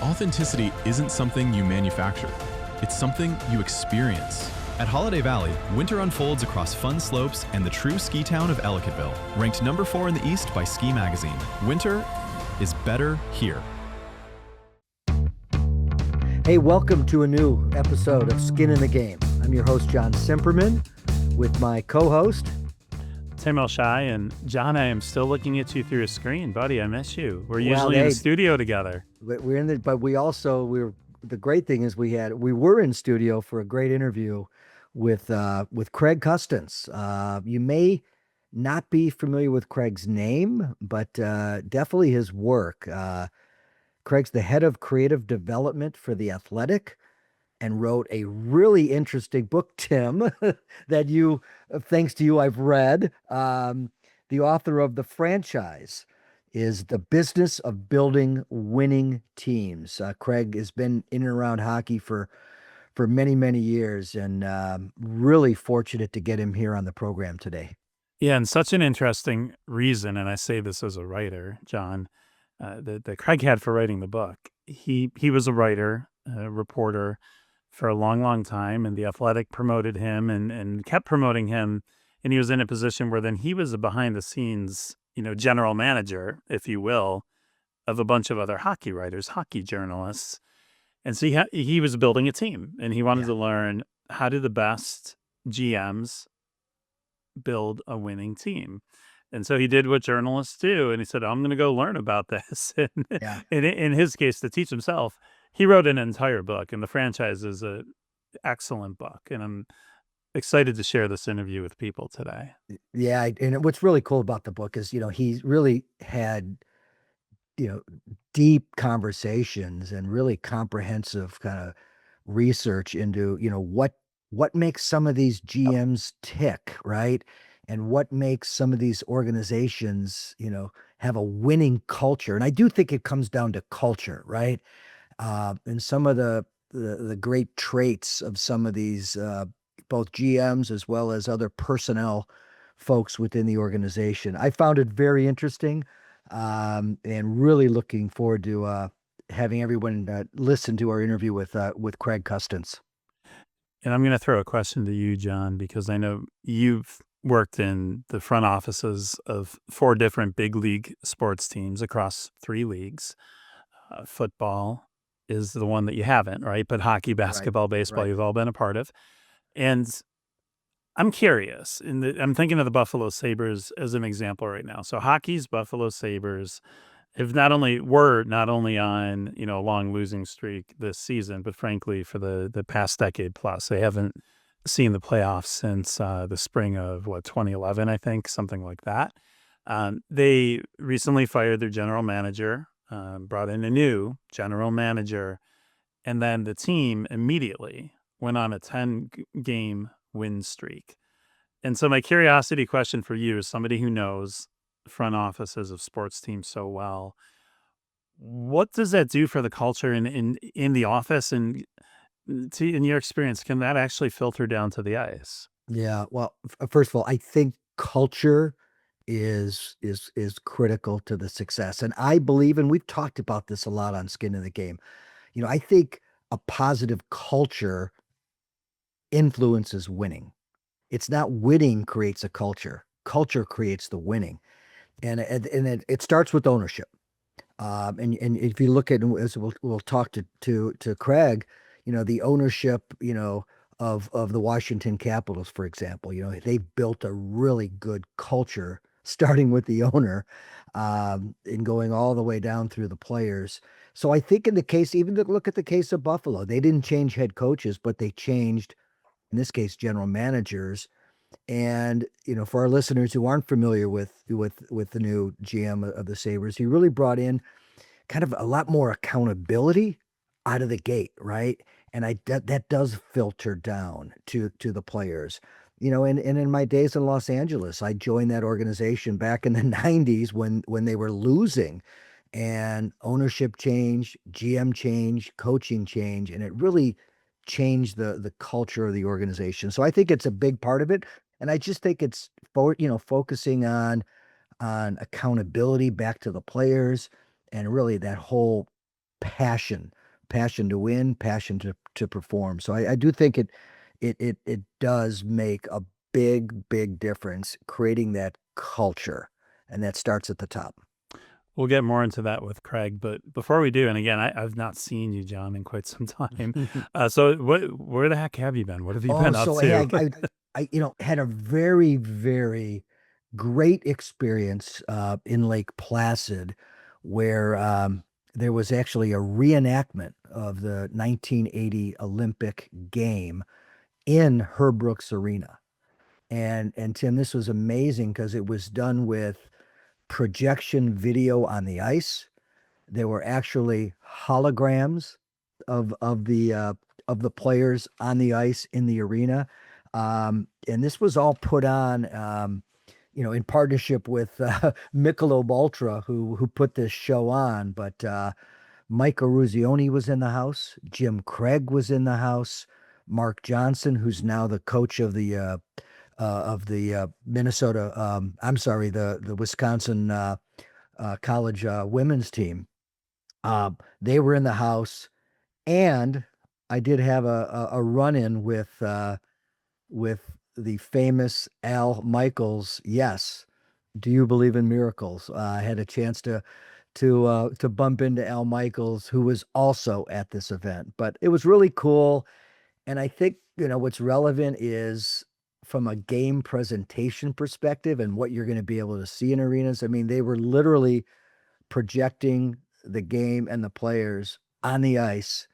Authenticity isn't something you manufacture. It's something you experience. At Holiday Valley, winter unfolds across fun slopes and the true ski town of Ellicottville, ranked number 4 in the East by Ski Magazine. Winter is better here. Hey, welcome to a new episode of Skin in the Game. I'm your host, John Cimperman, with my co-host, Tim Elshai. And John, I am still looking at you through a screen, buddy. I miss you. We're usually in the studio together. We're in the great thing is we were in studio for a great interview with Craig Custance. You may not be familiar with Craig's name, but definitely his work. Craig's the head of creative development for The Athletic and wrote a really interesting book, Tim, that thanks to you, I've read. The author of The Franchise is The Business of Building Winning Teams. Craig has been in and around hockey for many, many years, and really fortunate to get him here on the program today. Yeah, and such an interesting reason, and I say this as a writer, John, that Craig had for writing the book. He was a writer, a reporter for a long, long time, and The Athletic promoted him and kept promoting him, and he was in a position where then he was a behind-the-scenes, general manager, if you will, of a bunch of other hockey writers, hockey journalists. And so he was building a team, and he wanted to learn, how do the best GMs build a winning team? And so he did what journalists do, and he said, I'm going to go learn about this. And in his case, to teach himself, he wrote an entire book, and The Franchise is an excellent book. And I'm excited to share this interview with people today. Yeah, and what's really cool about the book is, he really had, deep conversations and really comprehensive kind of research into, what makes some of these GMs tick, right? And what makes some of these organizations, have a winning culture. And I do think it comes down to culture, right? And some of the great traits of some of these, both GMs as well as other personnel folks within the organization. I found it very interesting, and really looking forward to having everyone listen to our interview with Craig Custance. And I'm going to throw a question to you, John, because I know you've worked in the front offices of 4 different big league sports teams across 3 leagues. Football is the one that you haven't, right? But hockey, basketball, baseball, you've all been a part of. And I'm curious, I'm thinking of the Buffalo Sabres as an example right now. So hockey's Buffalo Sabres not only on, a long losing streak this season, but frankly, for the past decade plus, they haven't seen the playoffs since the spring of 2011, I think, something like that. They recently fired their general manager, brought in a new general manager, and then the team immediately went on a 10-game win streak. And so my curiosity question for you, as somebody who knows front offices of sports teams so well, what does that do for the culture in the office? And in your experience, can that actually filter down to the ice? Yeah. Well, first of all, I think culture is critical to the success. And I believe, and we've talked about this a lot on Skin in the Game, I think a positive culture influences winning. It's not winning creates a culture. Culture creates the winning. And it starts with ownership. And if you look at, as we'll talk to Craig, the ownership, of the Washington Capitals, for example, they built a really good culture, starting with the owner, and going all the way down through the players. So I think look at the case of Buffalo, they didn't change head coaches, but they changed, in this case, general managers. And, for our listeners who aren't familiar with the new GM of the Sabres, he really brought in kind of a lot more accountability out of the gate, right? And that does filter down to the players. And in my days in Los Angeles, I joined that organization back in the 90s when they were losing, and ownership change, GM change, coaching change, and it really changed the culture of the organization. So I think it's a big part of it. And I just think it's focusing on accountability back to the players, and really that whole passion, passion to win, passion to perform. So I do think it does make a big difference creating that culture, and that starts at the top. We'll get more into that with Craig, but before we do, and again, I've not seen you, John, in quite some time. So where the heck have you been? What have you Oh, been up so to? had a very great experience in Lake Placid, where there was actually a reenactment of the 1980 Olympic game in Herb Brooks Arena. And Tim, this was amazing because it was done with projection video on the ice. There were actually holograms of the players on the ice in the arena, and this was all put on, in partnership with Michelob Ultra, who put this show on. But Mike Eruzione was in the house, Jim Craig was in the house, Mark Johnson, who's now the coach of the Minnesota, I'm sorry, the Wisconsin college women's team. They were in the house, and I did have a run-in with the famous Al Michaels. Yes, do you believe in miracles? I had a chance to bump into Al Michaels, who was also at this event. But it was really cool, and I think what's relevant is from a game presentation perspective and what you're going to be able to see in arenas. I mean, they were literally projecting the game and the players on the ice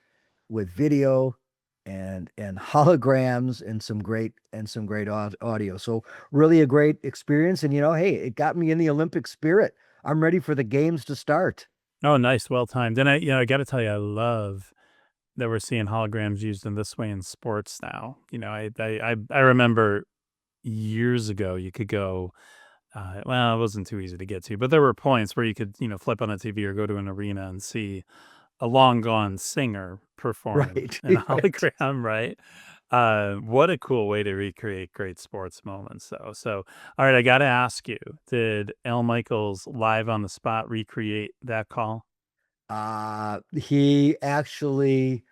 with video and holograms and some great audio. So really a great experience. And hey, it got me in the Olympic spirit. I'm ready for the games to start. Oh, nice, well timed. And I got to tell you, I love that we're seeing holograms used in this way in sports now. I remember years ago you could go. Well, it wasn't too easy to get to, but there were points where you could, flip on a TV or go to an arena and see a long gone singer perform Right. in a Right. hologram, right? What a cool way to recreate great sports moments, though. So, all right, I got to ask you, did Al Michaels live on the spot recreate that call? He actually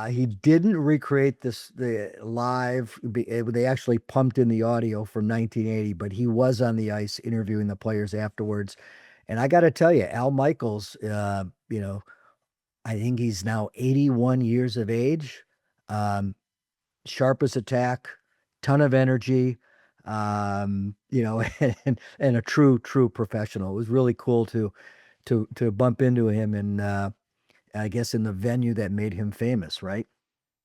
he didn't recreate the live. They actually pumped in the audio from 1980, but he was on the ice interviewing the players afterwards. And I got to tell you, Al Michaels, I think he's now 81 years of age. Um, Sharp as a tack, ton of energy, and a true professional. It was really cool to bump into him, and I guess in the venue that made him famous, right?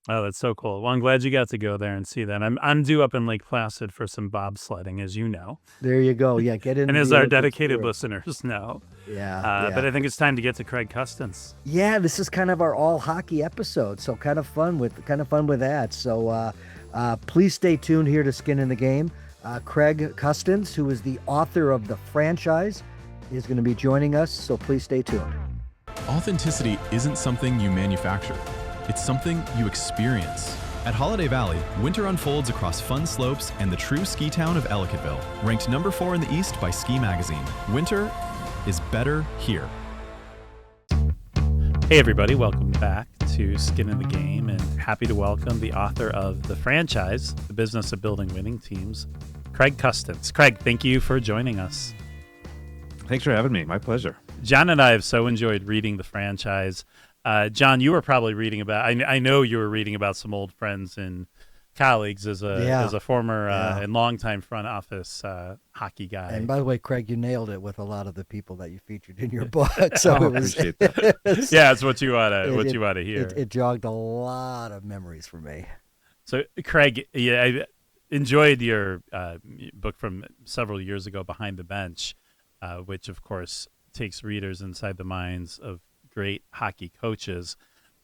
Oh, that's so cool. Well, I'm glad you got to go there and see that. I'm due up in Lake Placid for some bobsledding, as you know, There you go. Yeah, get and into as the our Olympic dedicated spirit. listeners know. Yeah, But yeah. I think it's time to get to Craig Custance. Yeah, this is kind of our all hockey episode, so kind of fun with that. So please stay tuned here to Skin in the Game. Craig Custance, who is the author of The Franchise, is going to be joining us, so please stay tuned. Authenticity isn't something you manufacture. It's something you experience. At Holiday Valley, winter unfolds across fun slopes and the true ski town of Ellicottville, ranked number 4 in the East by Ski Magazine. Winter is better here. Hey, everybody, welcome back to Skin in the Game, and happy to welcome the author of The Franchise, The Business of Building Winning Teams, Craig Custance. Craig, thank you for joining us. Thanks for having me. My pleasure. John and I have so enjoyed reading The Franchise. John, you were probably reading about, I know you were reading about some old friends and colleagues as a former and longtime front office hockey guy. And by the way, Craig, you nailed it with a lot of the people that you featured in your book. So it was, appreciate that. Yeah, it's what you want to hear. it jogged a lot of memories for me. So, Craig, yeah, I enjoyed your book from several years ago, Behind the Bench, which, of course, takes readers inside the minds of great hockey coaches.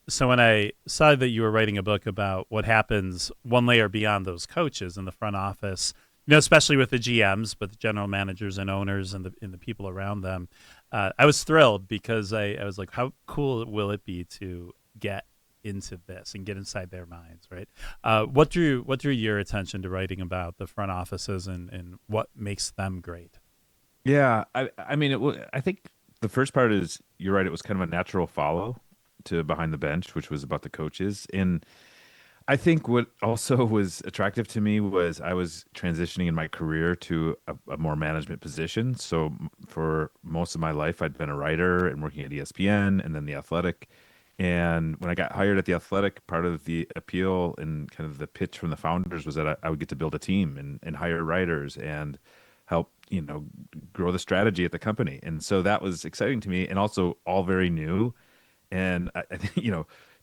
So when I saw that you were writing a book about what happens one layer beyond those coaches in the front office, especially with the GMs, but the general managers and owners and the people around them, I was thrilled because I was like, how cool will it be to get into this and get inside their minds, right? What drew your attention to writing about the front offices and what makes them great? Yeah, I mean, I think the first part is you're right. It was kind of a natural follow to Behind the Bench, which was about the coaches. And I think what also was attractive to me was I was transitioning in my career to a more management position. So for most of my life, I'd been a writer and working at ESPN and then The Athletic. And when I got hired at The Athletic, part of the appeal and kind of the pitch from the founders was that I would get to build a team and hire writers and help, grow the strategy at the company. And so that was exciting to me and also all very new. And I think,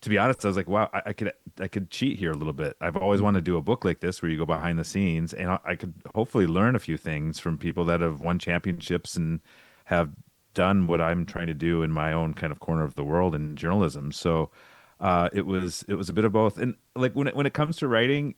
to be honest, I was like, wow, I could cheat here a little bit. I've always wanted to do a book like this where you go behind the scenes, and I could hopefully learn a few things from people that have won championships and have done what I'm trying to do in my own kind of corner of the world in journalism. So it was a bit of both. And like when it comes to writing,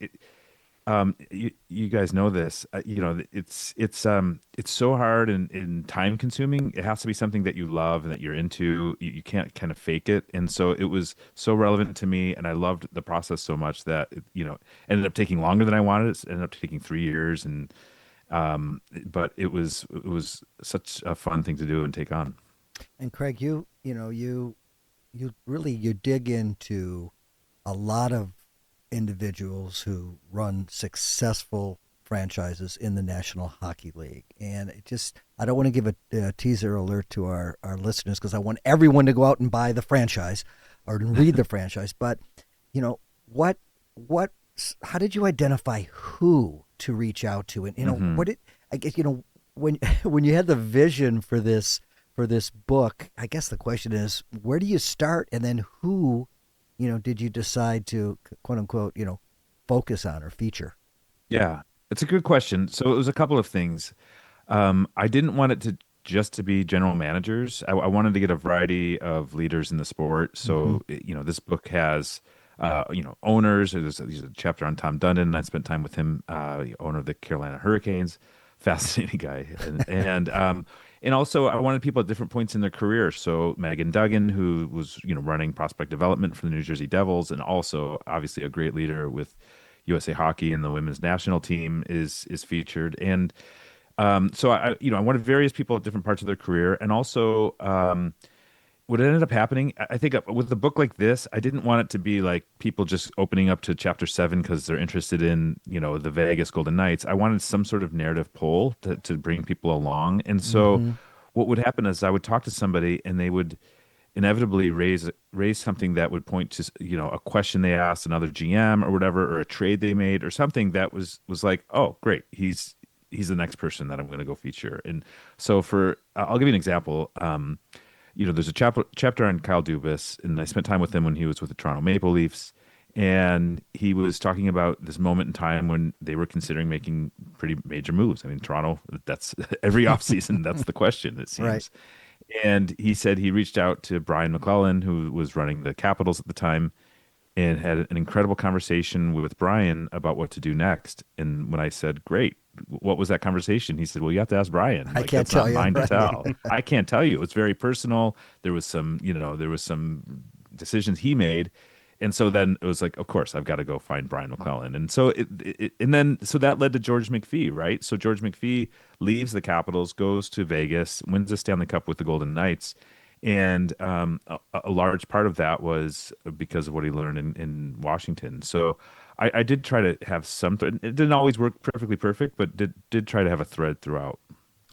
you guys know this, it's so hard and time consuming. It has to be something that you love and that you're into. You can't kind of fake it. And so it was so relevant to me, and I loved the process so much that ended up taking longer than I wanted. It ended up taking 3 years, and but it was such a fun thing to do and take on. And Craig, you really you dig into a lot of individuals who run successful franchises in the National Hockey League. And I don't want to give a teaser alert to our listeners because I want everyone to go out and buy the franchise or to read the franchise. But, what, what, how did you identify who to reach out to? And, Hmm. I guess, when, when you had the vision for this book, I guess the question is, where do you start? And then who did you decide to quote unquote, focus on or feature? Yeah, it's a good question. So it was a couple of things. I didn't want it to just to be general managers. I wanted to get a variety of leaders in the sport. Hmm. So, this book has, owners. There's a chapter on Tom Dundon. I spent time with him, the owner of the Carolina Hurricanes. Fascinating guy. And also I wanted people at different points in their career. So Megan Duggan, who was, running prospect development for the New Jersey Devils, and also obviously a great leader with USA Hockey and the women's national team is featured. And so I wanted various people at different parts of their career, and also what ended up happening, I think with a book like this, I didn't want it to be like people just opening up to chapter 7 because they're interested in, the Vegas Golden Knights. I wanted some sort of narrative pull to bring people along. And so Hmm. what would happen is I would talk to somebody and they would inevitably raise something that would point to, a question they asked another GM or whatever, or a trade they made or something that was like, oh, great, he's the next person that I'm going to go feature. And so I'll give you an example. There's a chapter on Kyle Dubas, and I spent time with him when he was with the Toronto Maple Leafs, and he was talking about this moment in time when they were considering making pretty major moves. I mean, Toronto, that's every offseason, that's the question, it Right. seems. And he said he reached out to Brian McClellan, who was running the Capitals at the time, and had an incredible conversation with Brian about what to do next. And when I said, "Great, what was that conversation?" He said, "Well, you have to ask Brian. I Like can't that's tell not you. mine to Right. tell. I can't tell you. It's very personal. There was some decisions he made." And so then it was like, of course, I've got to go find Brian McClellan. And so so that led to George McPhee, right? So George McPhee leaves the Capitals, goes to Vegas, wins the Stanley Cup with the Golden Knights. And a large part of that was because of what he learned in Washington. So I did try to have some. It didn't always work perfectly perfect, but did try to have a thread throughout.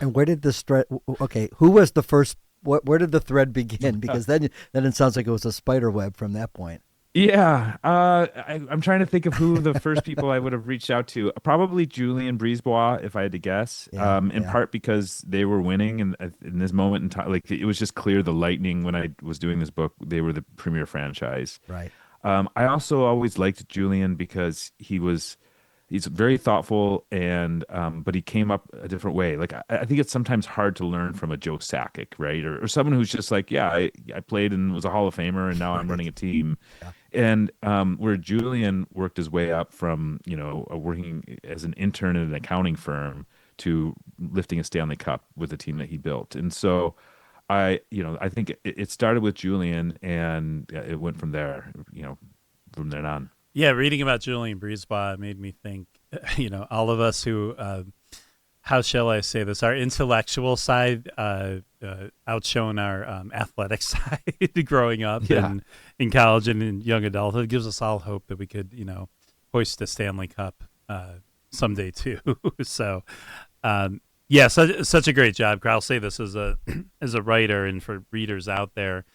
And where did this thread? Okay, who was the first? Where did the thread begin? Because then it sounds like it was a spider web from that point. Yeah, I'm trying to think of who the first people I would have reached out to. Probably Julian Brisebois, if I had to guess. Yeah, In yeah, part because they were winning, and in this moment in time, like it was just clear the Lightning when I was doing this book, they were the premier franchise. right. I also always liked Julian because he's very thoughtful and but he came up a different way. Like I think it's sometimes hard to learn from a Joe Sakic, right? Or someone who's just like, yeah, I played and was a Hall of Famer and now I'm Right. running a team. Yeah. And where Julian worked his way up from, working as an intern at an accounting firm to lifting a Stanley Cup with the team that he built. And so I think it started with Julian and it went from there, from then on. Yeah, reading about Julian Brisebois made me think, all of us who how shall I say this? Our intellectual side outshone our athletic side growing up Yeah. in college and in young adulthood. It gives us all hope that we could, hoist a Stanley Cup someday too. So, yeah, such a great job. I'll say this as a as a writer and for readers out there,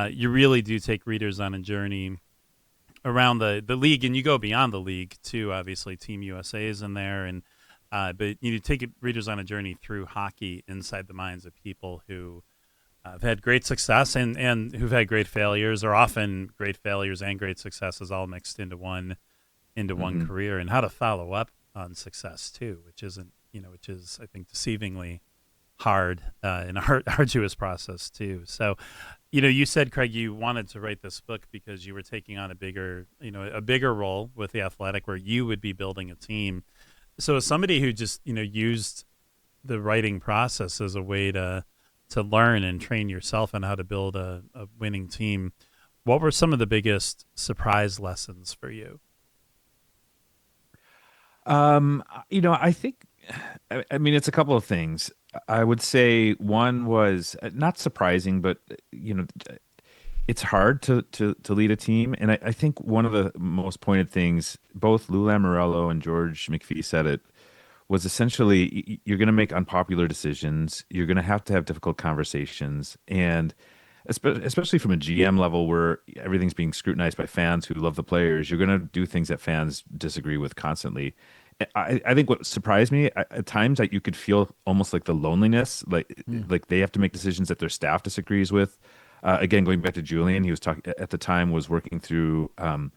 you really do take readers on a journey around the league, and you go beyond the league too. Obviously, Team USA is in there, and but you take readers on a journey through hockey inside the minds of people who have had great success and who've had great failures, or often great failures and great successes all mixed into one Hmm. career, and how to follow up on success too, which is I think deceivingly hard and arduous process too. So, you said, Craig, you wanted to write this book because you were taking on a bigger role with the Athletic, where you would be building a team. So, as somebody who just used the writing process as a way to learn and train yourself on how to build a winning team, what were some of the biggest surprise lessons for you? I think, I mean, it's a couple of things. I would say one was not surprising, but it's hard to lead a team, and I think one of the most pointed things, both Lou Lamoriello and George McPhee said it, was essentially you're going to make unpopular decisions. You're going to have difficult conversations, and especially from a GM level where everything's being scrutinized by fans who love the players, you're going to do things that fans disagree with constantly. I think what surprised me at times that you could feel almost like the loneliness, Mm. like they have to make decisions that their staff disagrees with. Again, going back to Julian, he was talking at the time was working through a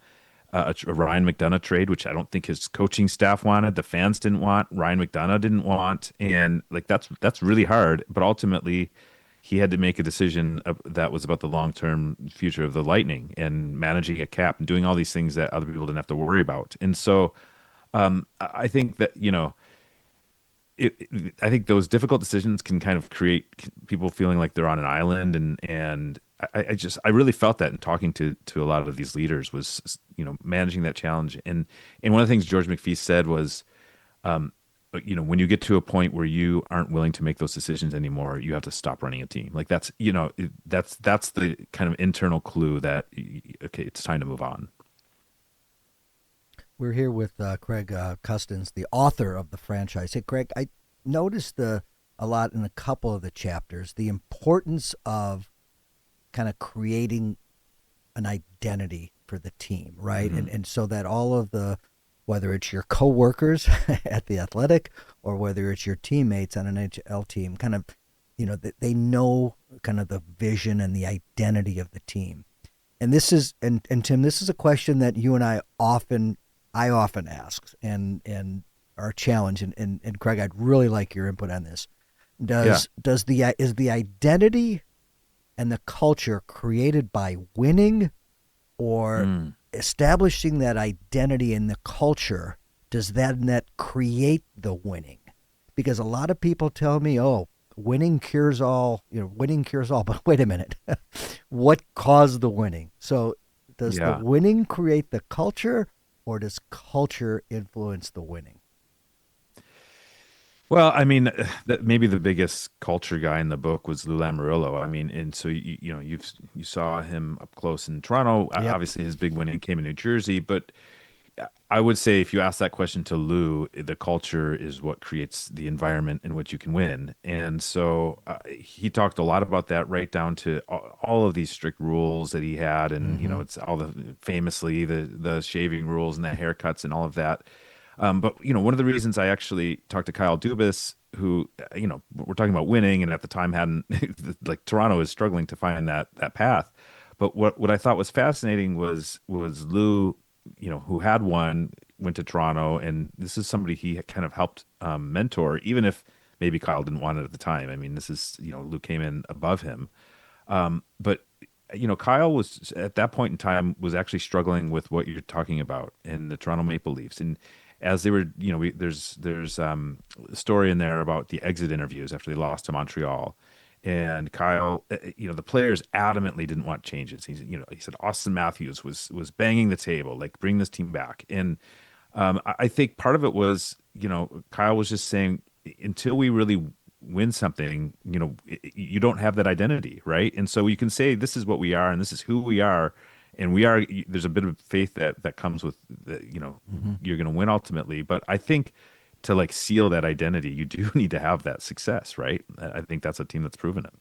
Ryan McDonough trade, which I don't think his coaching staff wanted, the fans didn't want, Ryan McDonough didn't want, and like that's really hard. But ultimately, he had to make a decision that was about the long term future of the Lightning and managing a cap and doing all these things that other people didn't have to worry about. And so, I think that I think those difficult decisions can kind of create people feeling like they're on an island, and I really felt that in talking to a lot of these leaders was managing that challenge. And one of the things George McPhee said was, when you get to a point where you aren't willing to make those decisions anymore, you have to stop running a team. Like that's the kind of internal clue that okay, it's time to move on. We're here with Craig Custance, the author of the franchise. Hey, Craig, I noticed a lot in a couple of the chapters the importance of kind of creating an identity for the team, right? Hmm. And so that all of the whether it's your coworkers at the Athletic or whether it's your teammates on an NHL team, kind of they know kind of the vision and the identity of the team. And this is and Tim, this is a question that you and I often ask and are challenged and Craig, I'd really like your input on this. Yeah. Does the is the identity and the culture created by winning or Mm. establishing that identity in the culture? Does that create the winning? Because a lot of people tell me, "Oh, winning cures all." Winning cures all. But wait a minute, what caused the winning? So, does the Yeah. winning create the culture, or does culture influence the winning? Well, I mean, maybe the biggest culture guy in the book was Lou Lamoriello. I mean, and so you saw him up close in Toronto. Yep. Obviously, his big win came in New Jersey, but I would say if you ask that question to Lou, the culture is what creates the environment in which you can win. And so he talked a lot about that, right down to all of these strict rules that he had, and Mm-hmm. it's all the famously the shaving rules and the haircuts and all of that. But one of the reasons I actually talked to Kyle Dubas, who we're talking about winning, and at the time hadn't like Toronto is struggling to find that path. But what I thought was fascinating was Lou, who had won, went to Toronto, and this is somebody he had kind of helped mentor, even if maybe Kyle didn't want it at the time. I mean, this is Lou came in above him, but Kyle was at that point in time was actually struggling with what you're talking about in the Toronto Maple Leafs, and as they were, there's a story in there about the exit interviews after they lost to Montreal, and Kyle, the players adamantly didn't want changes. He said Austin Matthews was banging the table, like bring this team back, and I think part of it was, Kyle was just saying until we really win something, you don't have that identity, right? And so you can say this is what we are and this is who we are, and we are. There's a bit of faith that comes with you're going to win ultimately. But I think to like seal that identity, you do need to have that success, right? I think that's a team that's proven it.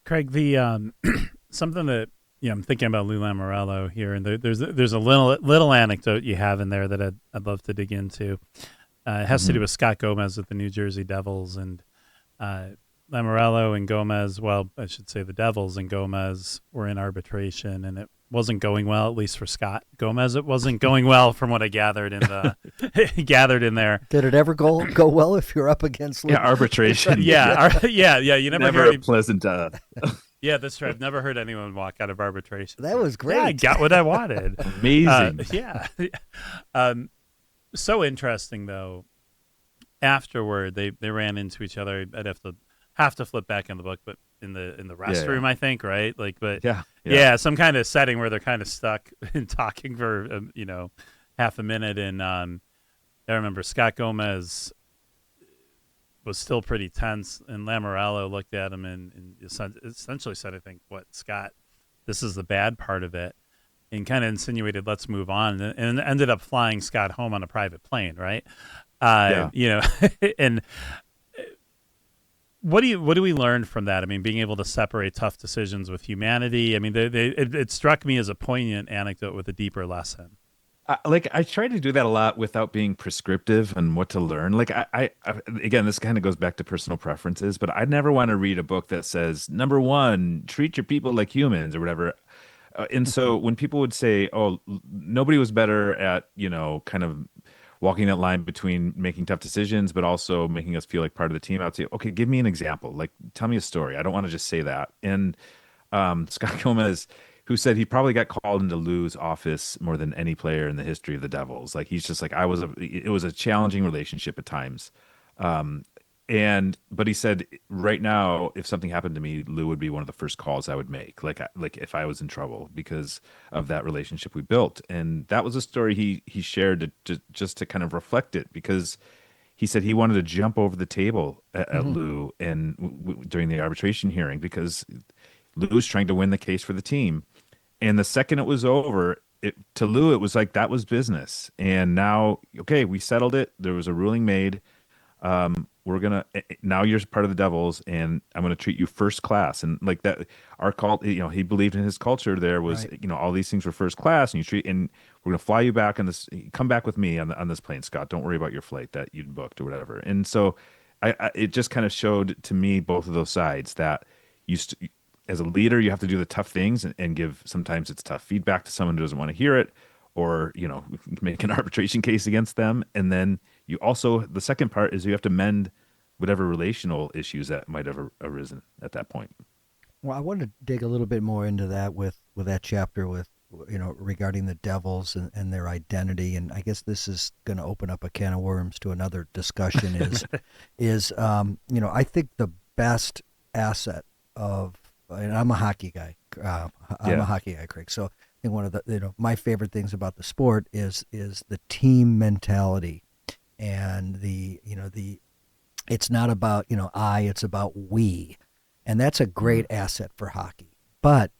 Craig, the something that I'm thinking about Lou Lamoriello here, and there's a little anecdote you have in there that I'd love to dig into. It has to do with Scott Gomez with the New Jersey Devils, and Lamoriello and Gomez. Well, I should say the Devils and Gomez were in arbitration, and it wasn't going well, at least for Scott Gomez. It wasn't going well, from what I gathered in the gathered in there. Did it ever go well if you're up against Lou? Yeah, arbitration. Yeah. You never hear a pleasant. Yeah, that's true. I've never heard anyone walk out of arbitration. That was great. Yeah, I got what I wanted. Amazing. Yeah. So interesting though. Afterward, they ran into each other. I'd have to flip back in the book, but in the restroom, I think, right? Like, but yeah, some kind of setting where they're kind of stuck and talking for half a minute. And I remember Scott Gomez was still pretty tense, and Lamoriello looked at him and essentially said, "I think, what, Scott, this is the bad part of it," and kind of insinuated, "Let's move on," and ended up flying Scott home on a private plane, right? And what do we learn from that? I mean, being able to separate tough decisions with humanity. I mean, it struck me as a poignant anecdote with a deeper lesson. I try to do that a lot without being prescriptive on what to learn. Like I again, this kind of goes back to personal preferences, but I'd never want to read a book that says, number one, treat your people like humans or whatever. And so when people would say, oh, nobody was better at, kind of walking that line between making tough decisions, but also making us feel like part of the team, I would say, okay, give me an example. Like, tell me a story. I don't want to just say that. And Scott Gomez, who said he probably got called into Lou's office more than any player in the history of the Devils. Like, he's just like, it was a challenging relationship at times. But he said, right now, if something happened to me, Lou would be one of the first calls I would make, like if I was in trouble, because of that relationship we built. And that was a story he shared just to kind of reflect it, because he said he wanted to jump over the table at Lou and during the arbitration hearing, because Lou was trying to win the case for the team. And the second it was over, to Lou, it was like that was business. And now, okay, we settled it. There was a ruling made. Now you're part of the Devils, and I'm gonna treat you first class. And like that, our cult, he believed in his culture. There was, right, all these things were first class, and we're gonna fly you back on this. Come back with me on this plane, Scott. Don't worry about your flight that you'd booked or whatever. And so, it just kind of showed to me both of those sides, that as a leader, you have to do the tough things and give. Sometimes it's tough feedback to someone who doesn't want to hear it, or make an arbitration case against them. And then you also, the second part is you have to mend whatever relational issues that might have arisen at that point. Well, I want to dig a little bit more into that with that chapter with regarding the Devils and their identity. And I guess this is going to open up a can of worms to another discussion. I think the best asset of, and I'm a hockey guy. I'm a hockey guy, Craig. So I think one of the my favorite things about the sport is the team mentality, and the it's not about it's about we, and that's a great asset for hockey. But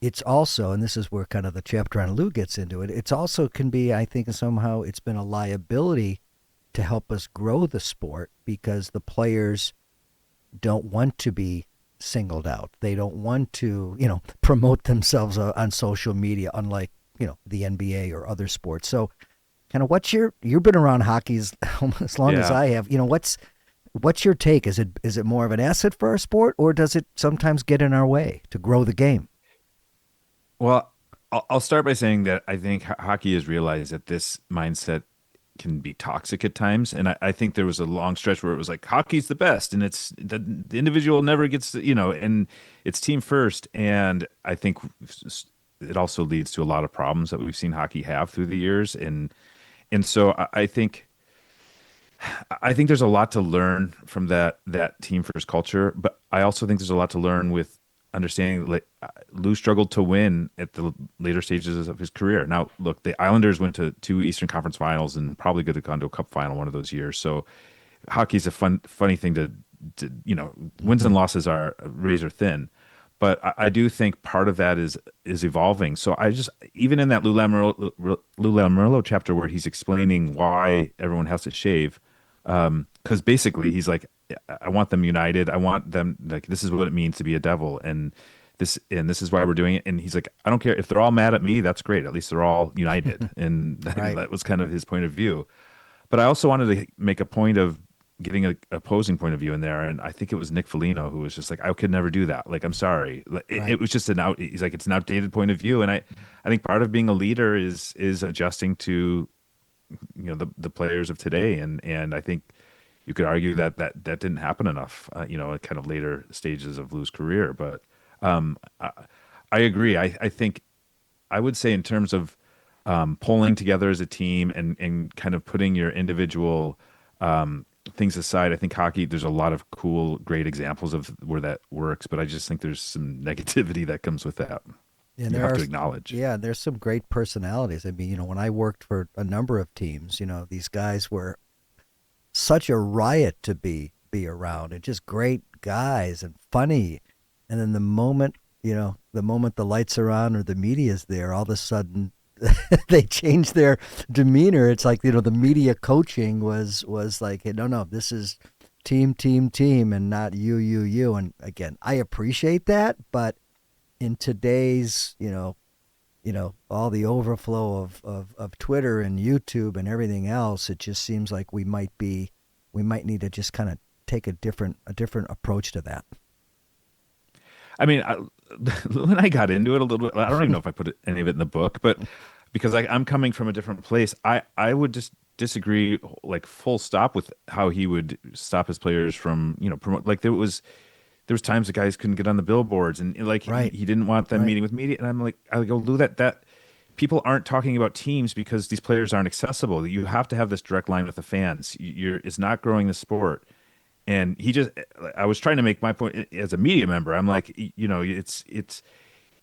it's also, and this is where kind of the chapter on Lou gets into it, it's also can be, I think somehow it's been a liability to help us grow the sport, because the players don't want to be singled out. They don't want to, promote themselves on social media, unlike, the NBA or other sports. So kind of you've been around hockey as long as I have, what's your take? Is it more of an asset for our sport, or does it sometimes get in our way to grow the game? Well, I'll start by saying that I think hockey has realized that this mindset can be toxic at times. And I think there was a long stretch where it was like, hockey's the best, and it's the individual never gets, and it's team first. And I think it also leads to a lot of problems that we've seen hockey have through the years. And so I think there's a lot to learn from that team first culture, but I also think there's a lot to learn with understanding like Lou struggled to win at the later stages of his career. Now, look, the Islanders went to 2 Eastern Conference Finals and probably could have gone to a Cup final one of those years. So hockey's a funny thing to wins and losses are razor thin. But I do think part of that is evolving. So I just even in that Lou Lamoriello chapter where he's explaining why everyone has to shave, because basically he's like, I want them united. I want them like this is what it means to be a devil, and this is why we're doing it. And he's like, I don't care if they're all mad at me. That's great. At least they're all united, and Right. that was kind of his point of view. But I also wanted to make a point of getting a opposing point of view in there, and I think it was Nick Foligno who was just like, I could never do that. Like, I'm sorry. Right. It was just he's like, it's an outdated point of view, and I think part of being a leader is adjusting to the players of today, and I think you could argue that didn't happen enough, at kind of later stages of Lou's career. But I agree. I think I would say in terms of pulling together as a team and kind of putting your individual things aside, I think hockey, there's a lot of cool, great examples of where that works, but I just think there's some negativity that comes with that. And You have to acknowledge. yeah, there's some great personalities. I mean, when I worked for a number of teams, these guys were such a riot to be around, and just great guys and funny. And then the moment the lights are on or the media's there, all of a sudden they change their demeanor. It's like, the media coaching was like, hey, no, this is team, and not you. And again, I appreciate that, but in today's, all the overflow of Twitter and YouTube and everything else, it just seems like we might need to just kind of take a different approach to that. I mean, when I got into it a little bit, I don't even know if I put any of it in the book, but because I'm coming from a different place, I would just disagree, like full stop, with how he would stop his players from, promote. Like there was times the guys couldn't get on the billboards, and like Right. he didn't want them Right. meeting with media, and I go, Lou, that people aren't talking about teams because these players aren't accessible. You have to have this direct line with the fans. It's not growing the sport. And I was trying to make my point as a media member. I'm like, it's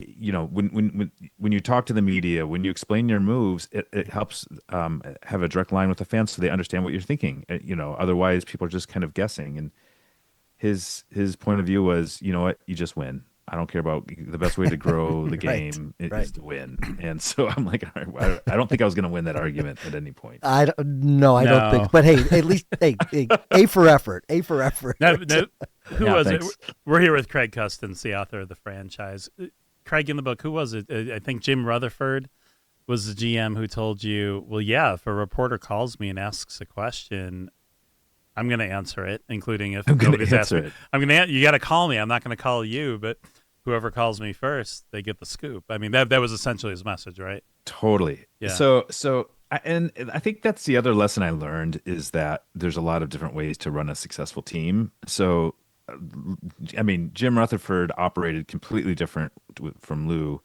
when you talk to the media, when you explain your moves, it helps have a direct line with the fans so they understand what you're thinking. Otherwise people are just kind of guessing. And his point of view was, you know what, you just win. I don't care about the best way to grow the game Right. is to win. And so I'm like, all right, I don't think I was going to win that argument at any point. I don't think. But hey, at least A for effort. A for effort. No, who Yeah, was thanks. it? We're here with Craig Custance, the author of the franchise. Craig, in the book, who was it? I think Jim Rutherford was the GM who told you, well, yeah, if a reporter calls me and asks a question, I'm going to answer it, including if I'm gonna nobody's asked answer me. it. I'm going to. You got to call me. I'm not going to call you, but whoever calls me first, they get the scoop. I mean, that was essentially his message, right? Totally. Yeah. So and I think that's the other lesson I learned is that there's a lot of different ways to run a successful team. So, I mean, Jim Rutherford operated completely different from Lou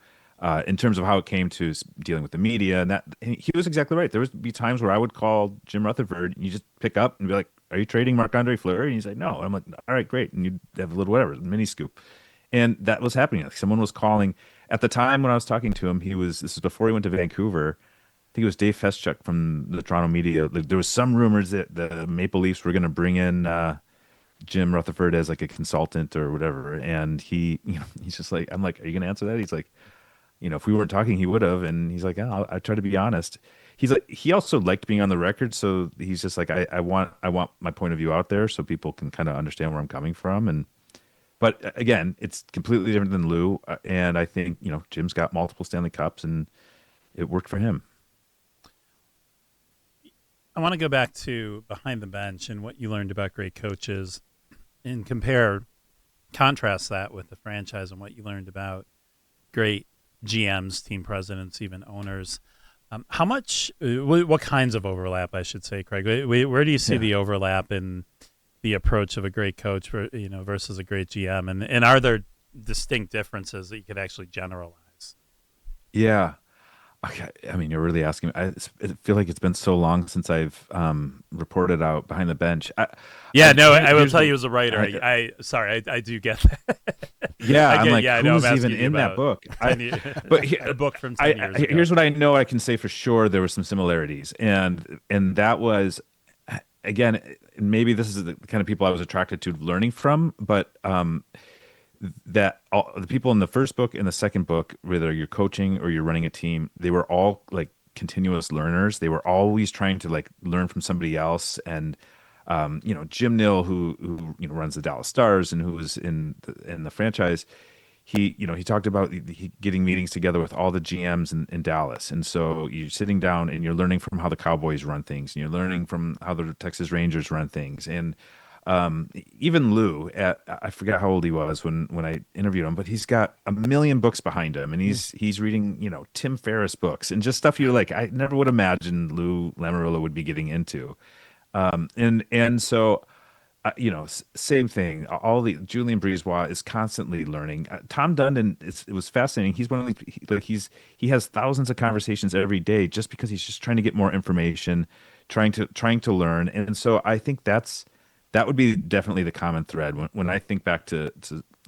in terms of how it came to dealing with the media, and he was exactly right. There would be times where I would call Jim Rutherford, and you just pick up and be like, "Are you trading Marc-Andre Fleury?" And he's like, "No." And I'm like, "All right, great." And you'd have a little whatever mini scoop. And that was happening. Like someone was calling at the time when I was talking to him. This is before he went to Vancouver. I think it was Dave Feschuk from the Toronto media. Like, there was some rumors that the Maple Leafs were going to bring in Jim Rutherford as like a consultant or whatever. And he's just like, I'm like, are you going to answer that? He's like, if we weren't talking, he would have. And he's like, oh, I try to be honest. He's like, he also liked being on the record. So he's just like, I want my point of view out there so people can kind of understand where I'm coming from. But again, it's completely different than Lou. And I think, Jim's got multiple Stanley Cups and it worked for him. I want to go back to behind the bench and what you learned about great coaches and contrast that with the franchise and what you learned about great GMs, team presidents, even owners. How much, what kinds of overlap, I should say, Craig? Where do you see the overlap in the approach of a great coach, versus a great GM, and are there distinct differences that you could actually generalize? Yeah, Okay, I mean, you're really asking me. I feel like it's been so long since I've reported out behind the bench. Yeah, no, I will Here's tell what you as a writer. I, I sorry, I do get that. yeah, I I'm get, like, yeah, I know. I'm who's even asking you in that about book? 10 years, But a book from 10 years ago. here's what I know. I can say for sure there were some similarities, and that was again, maybe this is the kind of people I was attracted to learning from, but that all the people in the first book and the second book, whether you're coaching or you're running a team, they were all like continuous learners. They were always trying to like learn from somebody else. And Jim Nill, who runs the Dallas Stars and who was in the franchise, he talked about getting meetings together with all the GMs in Dallas. And so you're sitting down and you're learning from how the Cowboys run things, and you're learning from how the Texas Rangers run things. And even Lou, I forgot how old he was when I interviewed him, but he's got a million books behind him, and he's reading Tim Ferriss books and just stuff you're like, I never would imagine Lou Lamoriello would be getting into. And so same thing. All the Julian Brisebois is constantly learning. Tom Dundon, it was fascinating. He's one of the he has thousands of conversations every day just because he's just trying to get more information, trying to learn. And so I think that would be definitely the common thread when I think back to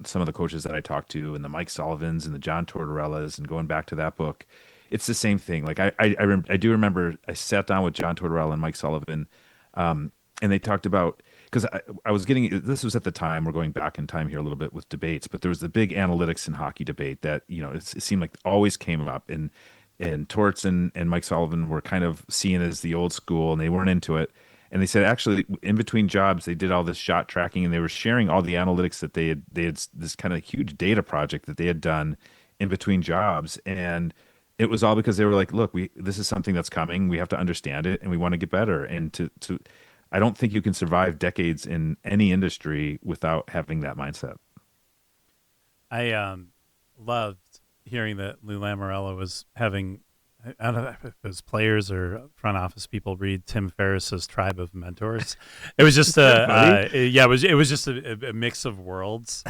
some of the coaches that I talked to, and the Mike Sullivans and the John Tortorellas, and going back to that book. It's the same thing. Like I do remember I sat down with John Tortorella and Mike Sullivan, and they talked about, because I was getting, this was at the time, we're going back in time here a little bit with debates, but there was the big analytics and hockey debate that it seemed like always came up, and Torts and Mike Sullivan were kind of seen as the old school, and they weren't into it. And they said actually in between jobs they did all this shot tracking, and they were sharing all the analytics that they had this kind of huge data project that they had done in between jobs. And it was all because they were like, look, this is something that's coming, we have to understand it, and we want to get better. And to I don't think you can survive decades in any industry without having that mindset. I loved hearing that Lou Lamoriello was having, I don't know if it was players or front office people, read Tim Ferriss's Tribe of Mentors. It was just it was just a mix of worlds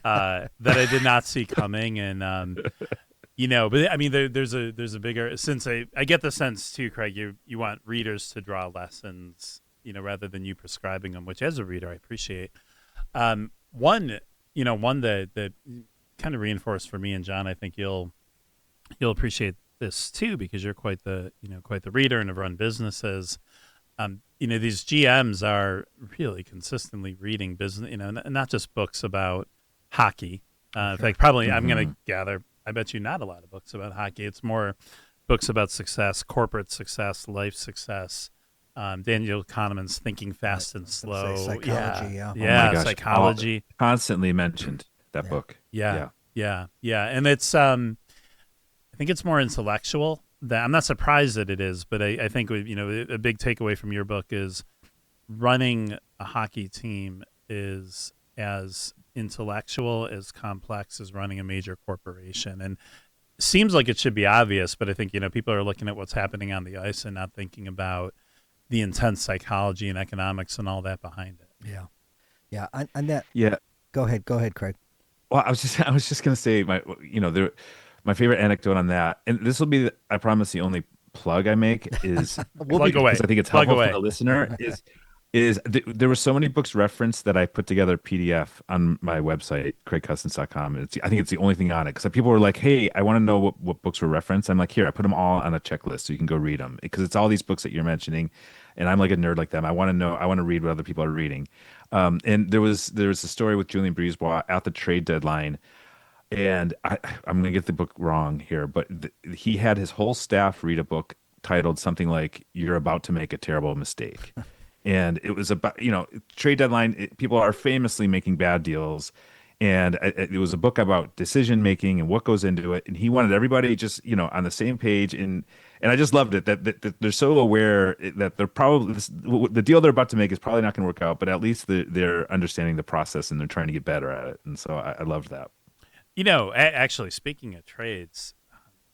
that I did not see coming. And but I mean, there's a bigger, since I get the sense too, Craig, you want readers to draw lessons, rather than you prescribing them, which as a reader I appreciate. One that kind of reinforced for me and John, I think you'll appreciate this too, because you're quite the reader and have run businesses. These GMs are really consistently reading business, not just books about hockey. In fact, probably I'm going to gather, I bet you not a lot of books about hockey. It's more books about success, corporate success, life success. Daniel Kahneman's Thinking Fast and Slow. Psychology, yeah. Oh my gosh, psychology. Constantly mentioned that book. Yeah. And it's I think it's more intellectual. That I'm not surprised that it is, but I think a big takeaway from your book is running a hockey team is as intellectual, as complex as running a major corporation. And seems like it should be obvious, but I think people are looking at what's happening on the ice and not thinking about the intense psychology and economics and all that behind it. Yeah. And that. Yeah. Go ahead, Craig. Well, I was just gonna say my favorite anecdote on that, and this will be, I promise, the only plug I make is Plug away. because I think it's helpful for the listener. There were so many books referenced that I put together a PDF on my website, craigcustance.com. I think it's the only thing on it, because people were like, hey, I want to know what books were referenced. I'm like, here, I put them all on a checklist so you can go read them, because it's all these books that you're mentioning, and I'm like a nerd like them. I want to read what other people are reading. And there was a story with Julian Brisebois at the trade deadline, and I'm going to get the book wrong here, but he had his whole staff read a book titled something like "You're About to Make a Terrible Mistake." And it was about, trade deadline. People are famously making bad deals. And it was a book about decision making and what goes into it. And he wanted everybody just, on the same page. And I just loved it that they're so aware that they're probably, the deal they're about to make is probably not going to work out, but at least they're understanding the process and they're trying to get better at it. And so I loved that. Actually, speaking of trades,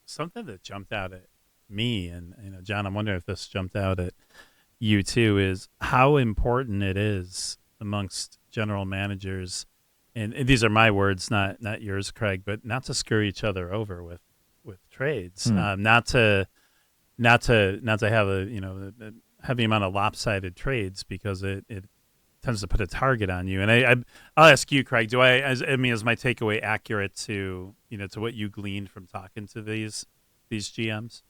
something that jumped out at me, and John, I'm wondering if this jumped out at you too, is how important it is amongst general managers, and these are my words, not yours, Craig, but not to screw each other over with with trades, Hmm. not to have a heavy amount of lopsided trades, because it tends to put a target on you. And I'll ask you, Craig, is my takeaway accurate to to what you gleaned from talking to these GMs?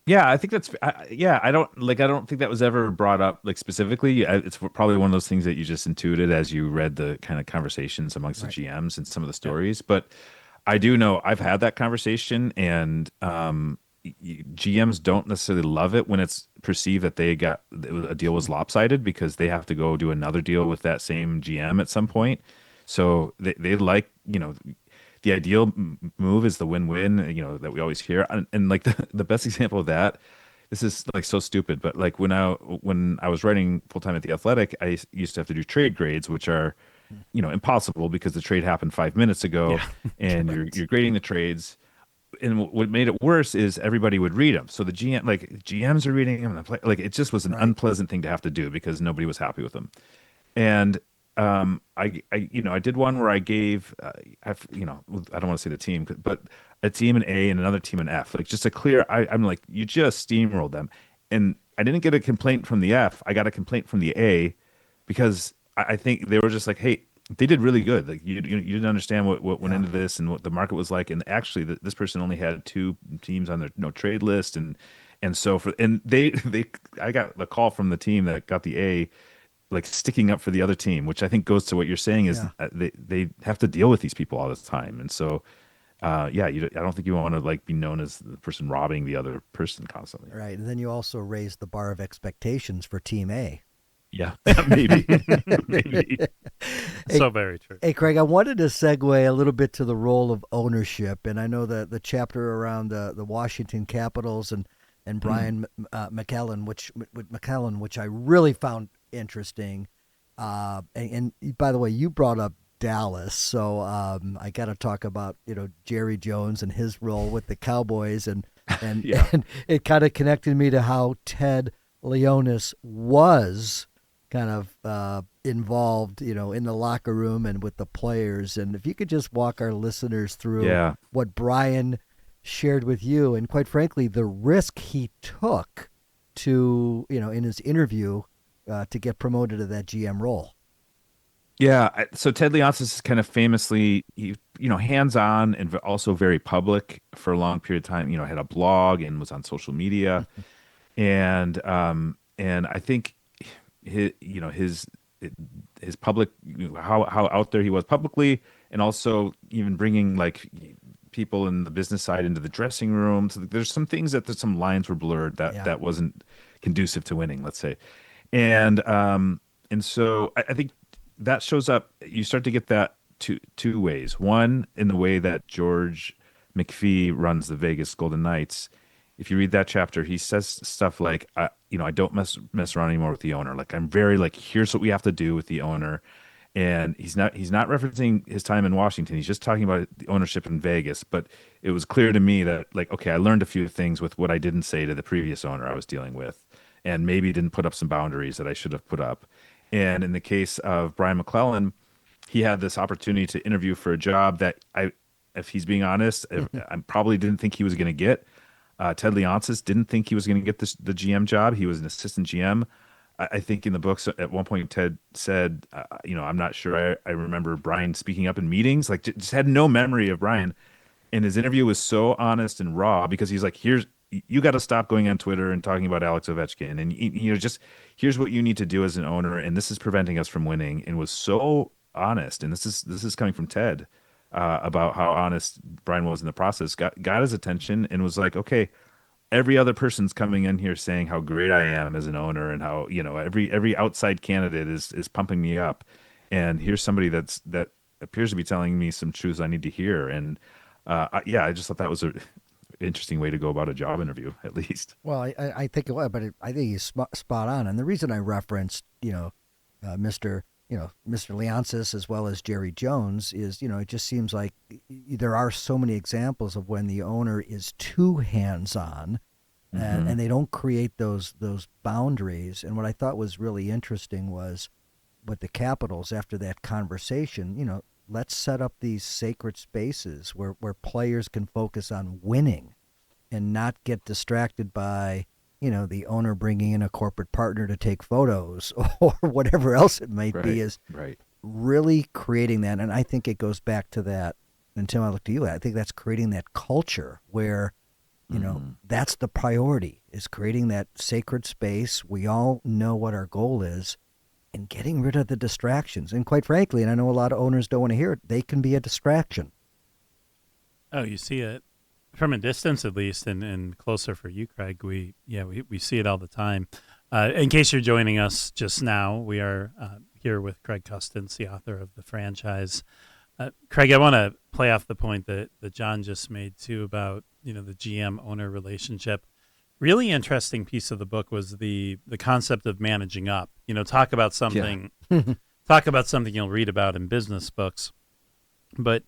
Yeah, I think yeah, I don't think that was ever brought up like specifically. It's probably one of those things that you just intuited as you read the kind of conversations amongst the Right. GMs and some of the Yeah. stories. But I do know I've had that conversation, and GMs don't necessarily love it when it's perceived that a deal was lopsided, because they have to go do another deal with that same GM at some point. So they like, the ideal move is the win-win, that we always hear. And like the best example of that, this is like so stupid, but like when I was writing full-time at The Athletic, I used to have to do trade grades, which are, impossible because the trade happened 5 minutes ago, Yeah. and you're grading the trades. And what made it worse is everybody would read them. So the GMs are reading them, and like it just was an Right. unpleasant thing to have to do because nobody was happy with them. And I did one where I gave, I don't want to say the team, but a team an A and another team an F, like just a clear. I'm like, you just steamrolled them, and I didn't get a complaint from the F. I got a complaint from the A, because I think they were just like, hey, they did really good. Like you didn't understand what went Yeah. into this and what the market was like, and actually, this person only had two teams on their no trade list, and so I got the call from the team that got the A, like sticking up for the other team, which I think goes to what you're saying is Yeah. they have to deal with these people all the time. And so, yeah, I don't think you want to like be known as the person robbing the other person constantly. Right. And then you also raise the bar of expectations for Team A. Yeah, maybe, maybe. Hey, So very true. hey, Craig, I wanted to segue a little bit to the role of ownership, and I know that the chapter around the Washington Capitals and Brian McClellan, which I really found interesting. And by the way, you brought up Dallas, so I got to talk about Jerry Jones and his role with the Cowboys, and Yeah. and it kind of connected me to how Ted Leonis was kind of involved, in the locker room and with the players. And if you could just walk our listeners through Yeah. what Brian shared with you, and quite frankly, the risk he took to, in his interview to get promoted to that GM role. Yeah, so Ted Leonsis is kind of famously, hands-on and also very public for a long period of time. Had a blog and was on social media, and I think his public, how out there he was publicly, and also even bringing like people in the business side into the dressing room. So there's some things that some lines were blurred Yeah. that wasn't conducive to winning, let's say, and so I think that shows up. You start to get that two ways. One, in the way that George McPhee runs the Vegas Golden Knights. If you read that chapter, he says stuff like, I don't mess around anymore with the owner. Like I'm very like, here's what we have to do with the owner. And he's not referencing his time in Washington. He's just talking about the ownership in Vegas. But it was clear to me that like, okay, I learned a few things with what I didn't say to the previous owner I was dealing with, and maybe didn't put up some boundaries that I should have put up. And in the case of Brian McClellan, he had this opportunity to interview for a job that if he's being honest, I probably didn't think he was going to get. Ted Leonsis didn't think he was going to get the GM job. He was an assistant GM. I think in the books at one point Ted said, I'm not sure. I remember Brian speaking up in meetings, like just had no memory of Brian. And his interview was so honest and raw because he's like, you got to stop going on Twitter and talking about Alex Ovechkin, and just here's what you need to do as an owner, and this is preventing us from winning. And was so honest, and this is coming from Ted about how honest Brian was in the process. Got his attention and was like, okay, every other person's coming in here saying how great I am as an owner and how every outside candidate is pumping me up, and here's somebody that appears to be telling me some truths I need to hear. And I just thought that was a interesting way to go about a job interview, at least. Well, I think it was, but I think he's spot on. And the reason I referenced, Mr. Mr. Leonsis as well as Jerry Jones is, it just seems like there are so many examples of when the owner is too hands-on and they don't create those boundaries. And what I thought was really interesting was with the Capitals after that conversation, let's set up these sacred spaces where players can focus on winning and not get distracted by, the owner bringing in a corporate partner to take photos or whatever else it might be, is Right. really creating that. And I think it goes back to that. And Tim, I look to you. I think that's creating that culture where, that's the priority, is creating that sacred space. We all know what our goal is, and getting rid of the distractions. And quite frankly, and I know a lot of owners don't want to hear it, they can be a distraction. Oh, you see it from a distance, at least, and closer for you, Craig. We see it all the time. In case you're joining us just now, we are here with Craig Custance, the author of The Franchise. Craig, I want to play off the point that John just made too about the GM owner relationship. Really interesting piece of the book was the concept of managing up. Talk about something you'll read about in business books. But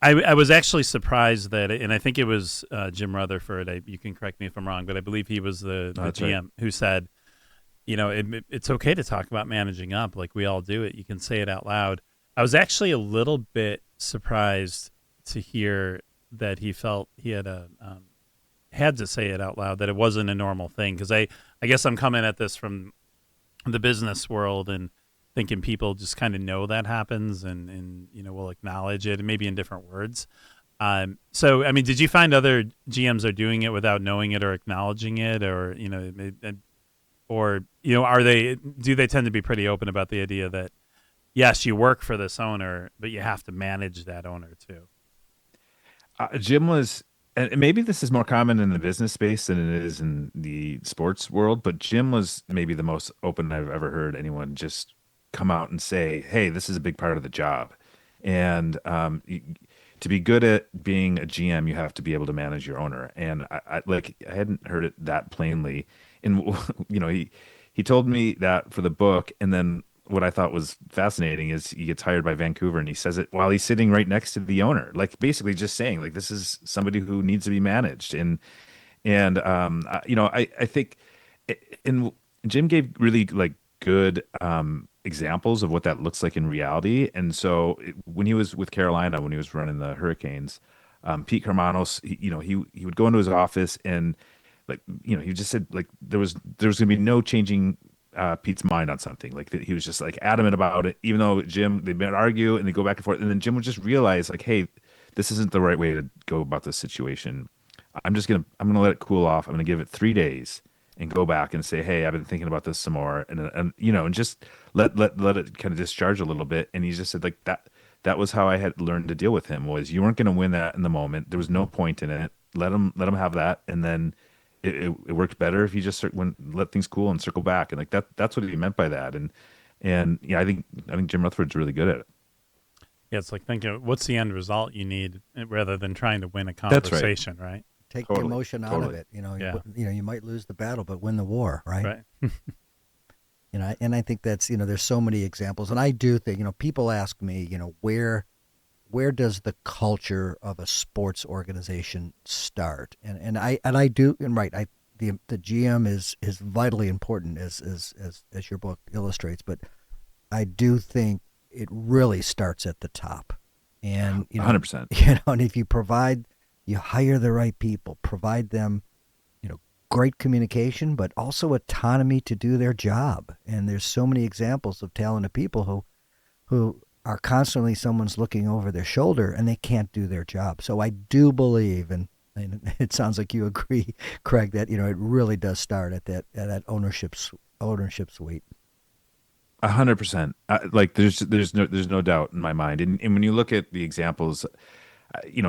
I was actually surprised that, and I think it was Jim Rutherford. You can correct me if I'm wrong, but I believe he was the GM right, who said, it's okay to talk about managing up. Like, we all do it. You can say it out loud. I was actually a little bit surprised to hear that he felt he had to say it out loud, that it wasn't a normal thing. Because I guess I'm coming at this from the business world and thinking people just kind of know that happens and will acknowledge it, and maybe in different words. So, I mean, did you find other GMs are doing it without knowing it or acknowledging it, or do they tend to be pretty open about the idea that, yes, you work for this owner, but you have to manage that owner too? Jim was, and maybe this is more common in the business space than it is in the sports world, but Jim was maybe the most open I've ever heard anyone just come out and say, hey, this is a big part of the job. And to be good at being a GM, you have to be able to manage your owner. And I hadn't heard it that plainly. And, he told me that for the book. And then what I thought was fascinating is he gets hired by Vancouver, and he says it while he's sitting right next to the owner, like basically just saying, like, this is somebody who needs to be managed. And I think, and Jim gave really like good examples of what that looks like in reality. And so when he was with Carolina, when he was running the Hurricanes, Pete Carmanos, he would go into his office and he just said like there was going to be no changing Pete's mind on something. Like, that he was just like adamant about it, even though they'd been argue and they go back and forth. And then Jim would just realize like, hey, this isn't the right way to go about this situation. I'm going to let it cool off. I'm going to give it 3 days and go back and say, hey, I've been thinking about this some more. And just let it kind of discharge a little bit. And he just said like that was how I had learned to deal with him, was you weren't going to win that in the moment. There was no point in it. Let him have that. And then it worked better if you just let things cool and circle back. And like that's what he meant by that. And yeah, I think Jim Rutherford's really good at it. Yeah, it's like thinking, what's the end result you need, rather than trying to win a conversation, right? Take the emotion out of it. You might lose the battle, but win the war, right? Right. And I think that's, there's so many examples. And I do think, people ask me, where does the culture of a sports organization start? And I do, and right, the GM is vitally important as your book illustrates, but I do think it really starts at the top. And 100%. And if you hire the right people, provide them, great communication, but also autonomy to do their job. And there's so many examples of talented people who are constantly, someone's looking over their shoulder and they can't do their job. So I do believe, and it sounds like you agree, Craig, that it really does start at that ownership suite. 100%. Like there's no doubt in my mind. And when you look at the examples,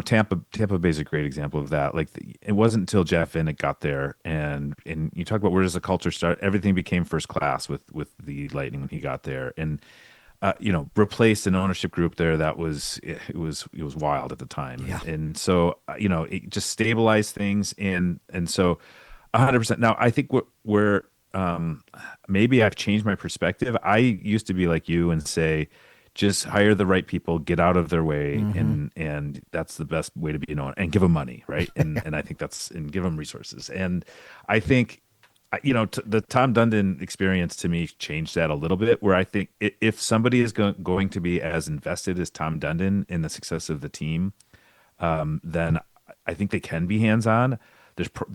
Tampa Bay is a great example of that. Like it wasn't until Jeff Vinik got there, and you talk about where does the culture start? Everything became first class with the Lightning when he got there, and replaced an ownership group there that was wild at the time. Yeah. And so it just stabilized things, and so 100%. Now I think where maybe I've changed my perspective. I used to be like you and say, just hire the right people, get out of their way, and that's the best way to be known, and give them money, right? And I think and give them resources. And I think the Tom Dundon experience to me changed that a little bit. Where I think if somebody is going to be as invested as Tom Dundon in the success of the team, then I think they can be hands-on.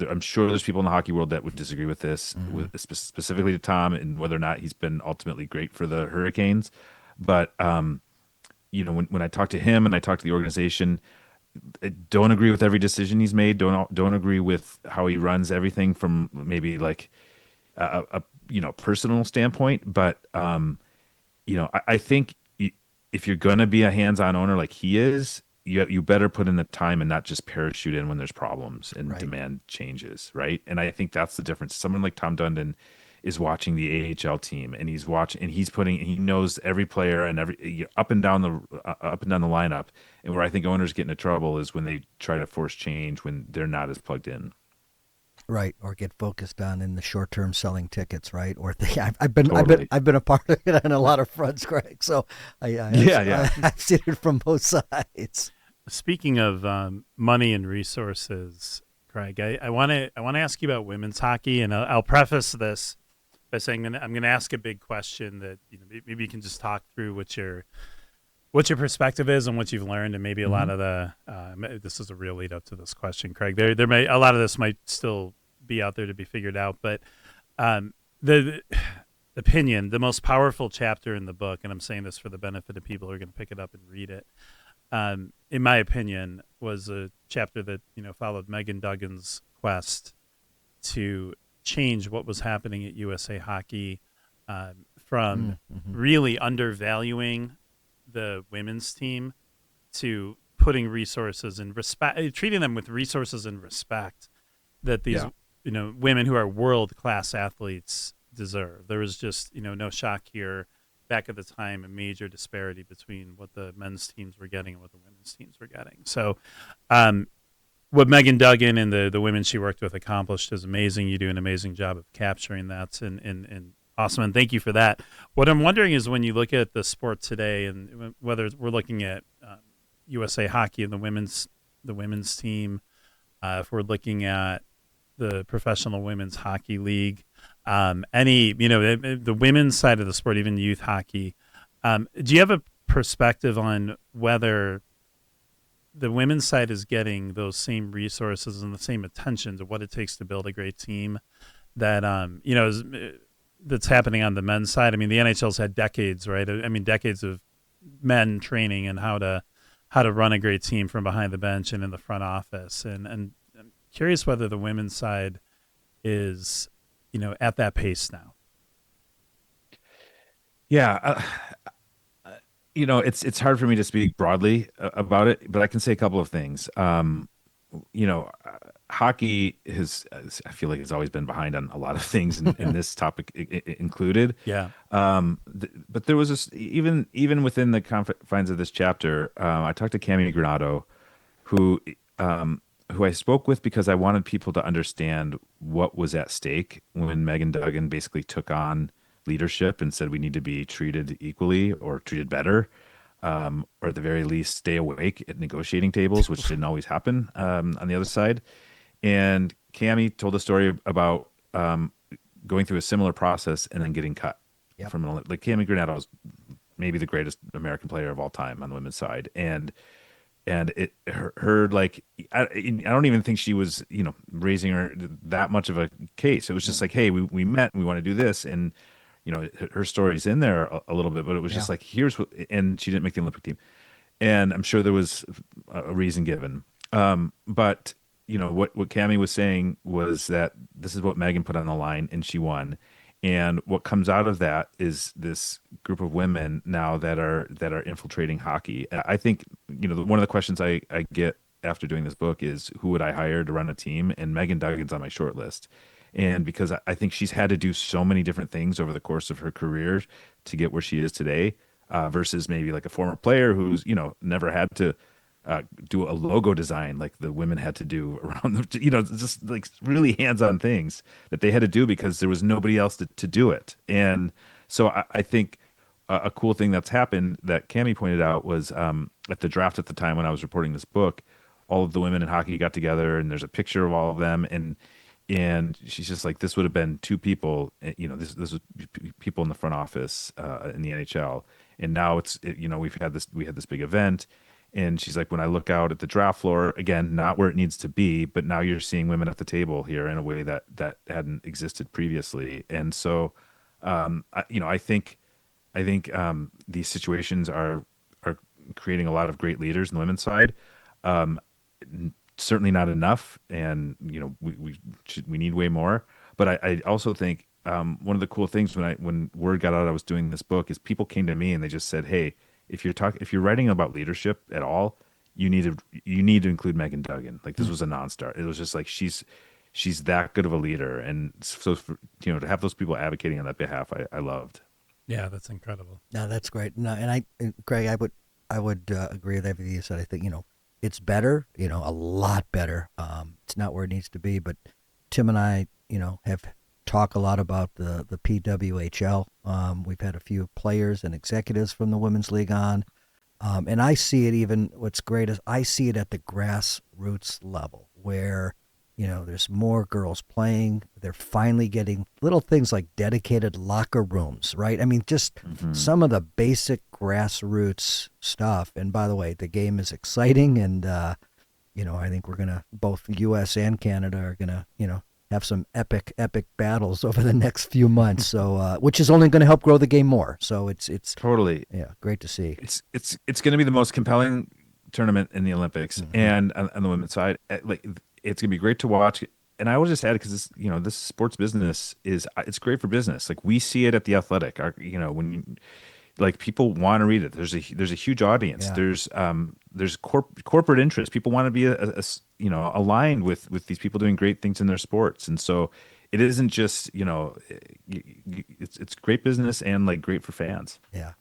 I'm sure there's people in the hockey world that would disagree with this, with specifically to Tom, and whether or not he's been ultimately great for the Hurricanes. But when I talk to him and I talk to the organization, I don't agree with every decision he's made. Don't agree with how he runs everything from maybe like a personal standpoint. But I think if you're gonna be a hands-on owner like he is, you better put in the time and not just parachute in when there's problems and Right. demand changes, right? And I think that's the difference. Someone like Tom Dundon is watching the AHL team, and he's watching, and he knows every player and every up and down the lineup. And where I think owners get into trouble is when they try to force change when they're not as plugged in. Right, or get focused on in the short term selling tickets, right? Or I've been Totally. I've been a part of it on a lot of fronts, Greg. So Yeah. I've seen it from both sides. Speaking of money and resources, Craig, I want to ask you about women's hockey, and I'll preface this by saying that I'm going to ask a big question that maybe you can just talk through what your perspective is and what you've learned, and maybe a lot of the this is a real lead up to this question, Craig. There may a lot of this might still be out there to be figured out, but the opinion, the most powerful chapter in the book, and I'm saying this for the benefit of people who are going to pick it up and read it, in my opinion, was a chapter that followed Megan Duggan's quest to change what was happening at USA Hockey, from really undervaluing the women's team to putting resources and respect, treating them with resources and respect that these women who are world class athletes deserve. There was just no shock here. Back at the time, a major disparity between what the men's teams were getting and what the women's teams were getting. So, what Megan Duggan and the women she worked with accomplished is amazing. You do an amazing job of capturing that, and awesome. And thank you for that. What I'm wondering is when you look at the sport today, and whether we're looking at USA Hockey and the women's team, if we're looking at the Professional Women's Hockey League, the women's side of the sport, even youth hockey, do you have a perspective on whether the women's side is getting those same resources and the same attention to what it takes to build a great team that that's happening on the men's side? I mean, the NHL's had decades, right? I mean, decades of men training and how to run a great team from behind the bench and in the front office, and I'm curious whether the women's side is at that pace now. Yeah, it's hard for me to speak broadly about it, but I can say a couple of things. Hockey I feel like it's always been behind on a lot of things, in this topic included. Yeah. But there was this, even within the confines of this chapter, I talked to Cami Granato, who I spoke with because I wanted people to understand what was at stake when Megan Duggan basically took on leadership and said we need to be treated equally or treated better, or at the very least stay awake at negotiating tables, which didn't always happen on the other side. And Cami told a story about going through a similar process and then getting cut from like Cami Granato is maybe the greatest American player of all time on the women's side, and her like I don't even think she was raising her that much of a case. It was just like, hey, we met and we want to do this, and her story's in there a little bit, but it was just like, here's what, and she didn't make the Olympic team, and I'm sure there was a reason given, but what Cami was saying was that this is what Megan put on the line and she won. And what comes out of that is this group of women now that are infiltrating hockey. I think one of the questions I get after doing this book is who would I hire to run a team, and Megan Duggan's on my short list. And because I think she's had to do so many different things over the course of her career to get where she is today, versus maybe like a former player who's never had to do a logo design like the women had to do around the, just like really hands-on things that they had to do because there was nobody else to do it. And so I think a cool thing that's happened that Cami pointed out was at the draft at the time when I was reporting this book, all of the women in hockey got together and there's a picture of all of them. And and she's just like, this would have been two people, this was people in the front office in the NHL, and now we had this big event, and she's like, when I look out at the draft floor, again, not where it needs to be, but now you're seeing women at the table here in a way that hadn't existed previously, and so, I think these situations are creating a lot of great leaders in the women's side. Um, Certainly not enough, and we need way more. But I also think one of the cool things when word got out I was doing this book is people came to me and they just said, "Hey, if you're writing about leadership at all, you need to include Megan Duggan." Like, this was a non-starter. It was just like she's that good of a leader, and so to have those people advocating on that behalf, I loved. Yeah, that's incredible. No, that's great. No, and Greg, I would agree with everything you said. I think it's better, a lot better. It's not where it needs to be, but Tim and I, have talked a lot about the PWHL. We've had a few players and executives from the Women's League on, and I see it even. What's great is I see it at the grassroots level where there's more girls playing. They're finally getting little things like dedicated locker rooms, right? I mean, just some of the basic grassroots stuff. And by the way, the game is exciting. And, I think both U.S. and Canada are going to, have some epic battles over the next few months. So, which is only going to help grow the game more. So it's Totally. Yeah, great to see. It's going to be the most compelling tournament in the Olympics, and on the women's side, it's gonna be great to watch. And I will just add, because this sports business it's great for business. Like, we see it at the Athletic. When people want to read it. There's a huge audience. Yeah. There's corporate interest. People want to be aligned with these people doing great things in their sports, and so it isn't just it's great business and great for fans. Yeah.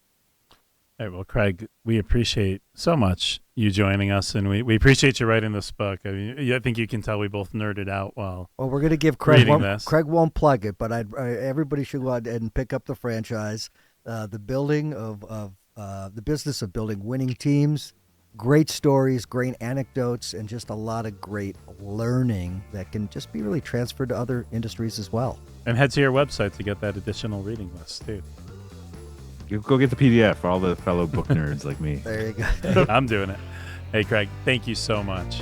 All right, well, Craig, we appreciate so much you joining us, and we appreciate you writing this book. I mean, I think you can tell we both nerded out while we're going to give Craig reading this. Craig won't plug it, but everybody should go out and pick up the franchise. The business of building winning teams, great stories, great anecdotes, and just a lot of great learning that can just be really transferred to other industries as well. And head to your website to get that additional reading list, too. You go get the PDF for all the fellow book nerds like me. There you go. I'm doing it. Hey, Craig, thank you so much.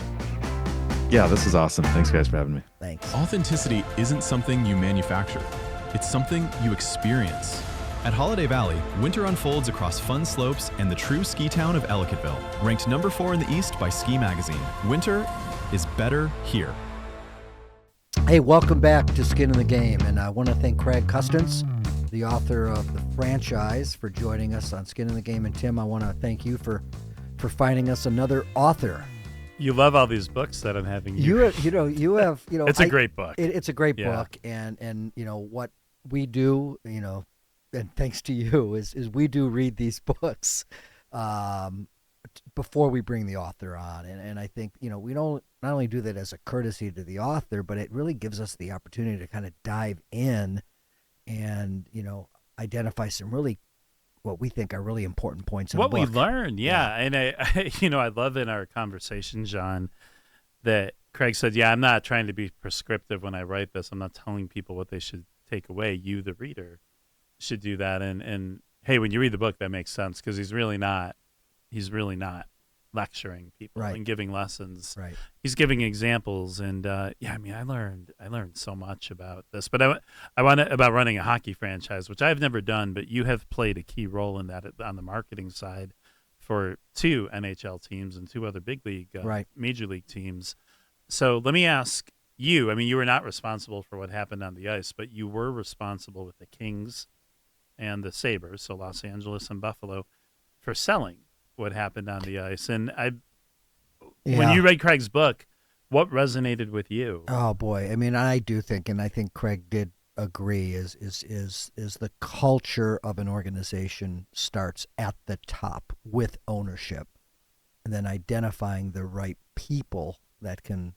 Yeah, this is awesome. Thanks, guys, for having me. Thanks. Authenticity isn't something you manufacture. It's something you experience. At Holiday Valley, winter unfolds across fun slopes and the true ski town of Ellicottville. Ranked number 4 in the East by Ski Magazine. Winter is better here. Hey, welcome back to Skin in the Game. And I want to thank Craig Custance, the author of The Franchise, for joining us on Skin in the Game. And Tim, I want to thank you for finding us another author. You love all these books that I'm having. You have It's a great book. It's a great book, and what we do, and thanks to you, is we do read these books before we bring the author on, and I think we don't not only do that as a courtesy to the author, but it really gives us the opportunity to kind of dive in and identify some really what we think are really important points in what the book. we learned. And I love in our conversation, John, that Craig said, I'm not trying to be prescriptive when I write this. I'm not telling people what they should take away. You, the reader, should do that. And hey, when you read the book, that makes sense, because he's really not lecturing people and giving lessons. Right. He's giving examples, and I learned so much about this. But I want about running a hockey franchise, which I've never done, but you have played a key role in that on the marketing side for 2 NHL teams and 2 other big league, major league teams. So let me ask you. I mean, you were not responsible for what happened on the ice, but you were responsible with the Kings and the Sabres, so Los Angeles and Buffalo, for selling what happened on the ice. And when you read Craig's book, what resonated with you? Oh boy, I mean, I do think, and I think Craig did agree, is the culture of an organization starts at the top with ownership, and then identifying the right people that can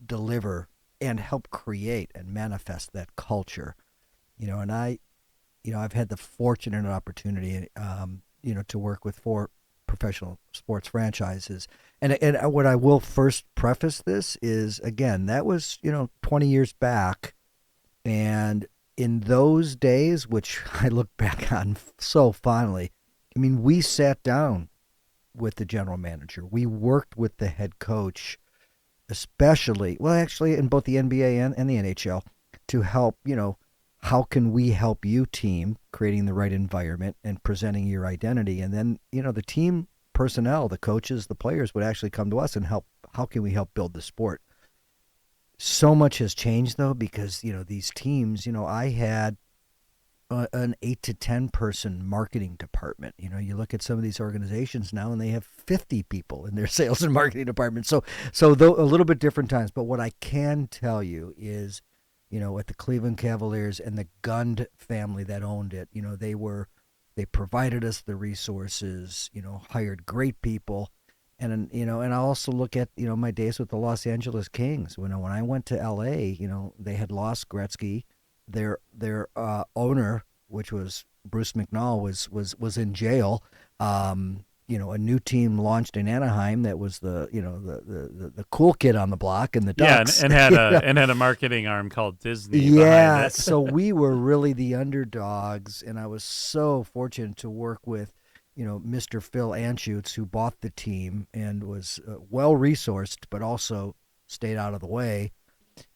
deliver and help create and manifest that culture. And I've had the fortunate opportunity to work with 4 professional sports franchises. And what I will first preface this is, again, that was 20 years back, and in those days, which I look back on so fondly, I mean, we sat down with the general manager, we worked with the head coach, especially, well, actually, in both the NBA and the NHL, to help, how can we help you, team, creating the right environment and presenting your identity. And then, the team personnel, the coaches, the players would actually come to us and help. How can we help build the sport? So much has changed, though, because, these teams, I had an 8 to 10 person marketing department. You look at some of these organizations now and they have 50 people in their sales and marketing department. So though a little bit different times, but what I can tell you is, at the Cleveland Cavaliers and the Gund family that owned it, they provided us the resources, hired great people. And, and I also look at, my days with the Los Angeles Kings. When I went to LA, they had lost Gretzky. Their owner, which was Bruce McNall, was in jail. A new team launched in Anaheim that was the cool kid on the block, and the Ducks. And had a marketing arm called Disney. Yeah, behind it. So we were really the underdogs, and I was so fortunate to work with Mr. Phil Anschutz, who bought the team and was well resourced, but also stayed out of the way.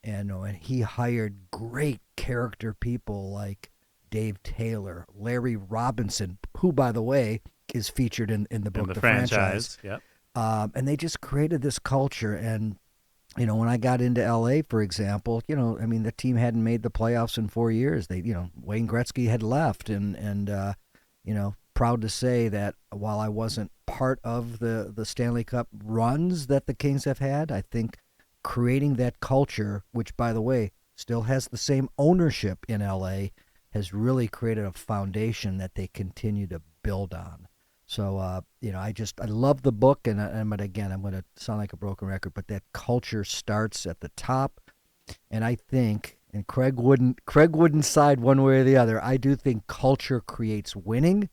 And he hired great character people like Dave Taylor, Larry Robinson, who, by the way, is featured in the book, The Franchise. Yep. And they just created this culture. And, when I got into L.A., for example, the team hadn't made the playoffs in 4 years. Wayne Gretzky had left. And proud to say that while I wasn't part of the Stanley Cup runs that the Kings have had, I think creating that culture, which, by the way, still has the same ownership in L.A., has really created a foundation that they continue to build on. So, I love the book, and I'm going to sound like a broken record, but that culture starts at the top, and I think, and Craig wouldn't side one way or the other, I do think culture creates winning.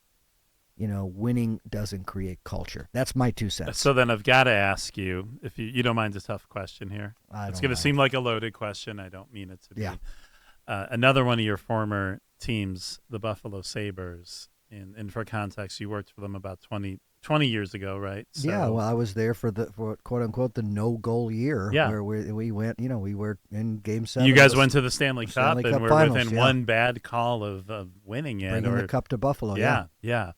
Winning doesn't create culture. That's my 2 cents. So then I've got to ask you, if you don't mind a tough question here. It's going to seem like a loaded question. I don't mean it to be. Yeah. Another one of your former teams, the Buffalo Sabres, and for context, you worked for them about 20 years ago, right? So, yeah, well, I was there for quote unquote the no-goal year, yeah, where we went, we were in Game 7. You guys went to the Stanley Cup and were Finals, within one bad call of winning it. Bringing the cup to Buffalo, yeah.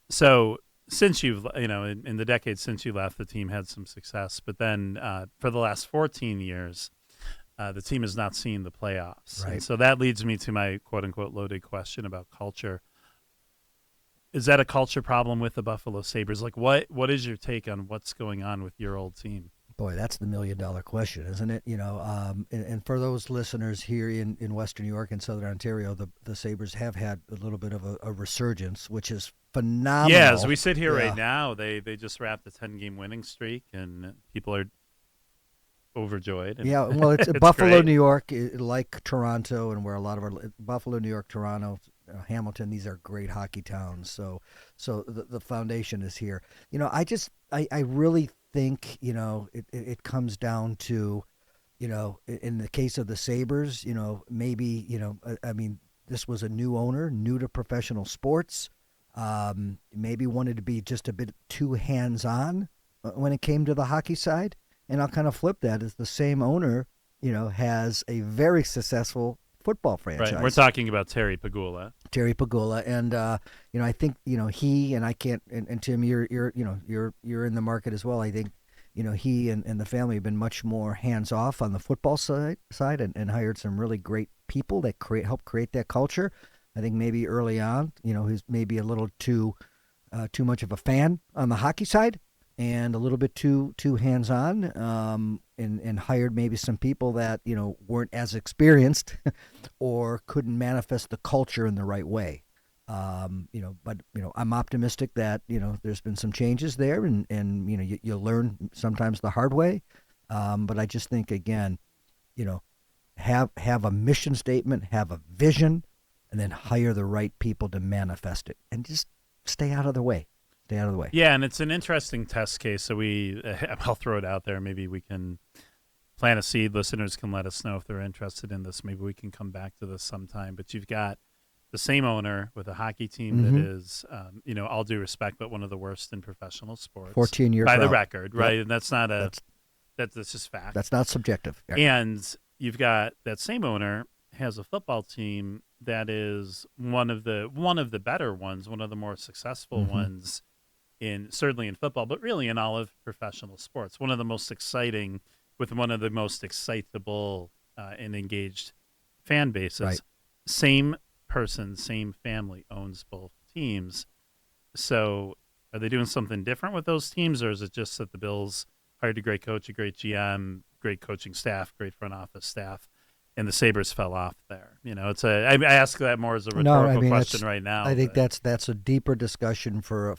So since you've, in the decades since you left, the team had some success. But then for the last 14 years, the team has not seen the playoffs. Right. And so that leads me to my quote-unquote loaded question about culture. Is that a culture problem with the Buffalo Sabres? Like, what is your take on what's going on with your old team? Boy, that's the million-dollar question, isn't it? And for those listeners here in Western New York and Southern Ontario, the Sabres have had a little bit of a resurgence, which is phenomenal. Yeah, as we sit here right now, they just wrapped a 10-game winning streak, and people are overjoyed. And well, it's it's Buffalo, great. New York, like Toronto, and where a lot of our Buffalo, New York, Toronto, Hamilton, these are great hockey towns. So the foundation is here. I really think it comes down to, in the case of the Sabres, maybe this was a new owner, new to professional sports. Maybe wanted to be just a bit too hands-on when it came to the hockey side. And I'll kind of flip that as the same owner, has a very successcul football franchise. Right. We're talking about Terry Pagula. And I think he and I can't. And Tim, you're in the market as well. I think he and the family have been much more hands off on the football side and hired some really great people that help create that culture. I think maybe early on, he's maybe a little too much of a fan on the hockey side, and a little bit too hands-on, and hired maybe some people that, weren't as experienced or couldn't manifest the culture in the right way. But I'm optimistic that, there's been some changes there, and you learn sometimes the hard way. But I just think, again, have a mission statement, have a vision, and then hire the right people to manifest it, and just stay out of the way. Stay out of the way. Yeah, and it's an interesting test case. So I'll throw it out there. Maybe we can plant a seed. Listeners can let us know if they're interested in this. Maybe we can come back to this sometime. But you've got the same owner with a hockey team that is, all due respect, but one of the worst in professional sports. 14-year by the drought. record, right? Yep. And that's not that's just fact. That's not subjective. Yeah. And you've got that same owner has a football team that is one of the better ones, one of the more successful ones certainly in football, but really in all of professional sports. One of the most exciting, with one of the most excitable and engaged fan bases. Right. Same person, same family owns both teams. So are they doing something different with those teams, or is it just that the Bills hired a great coach, a great GM, great coaching staff, great front office staff, and the Sabres fell off there? I ask that more as a rhetorical question right now. I think that's a deeper discussion for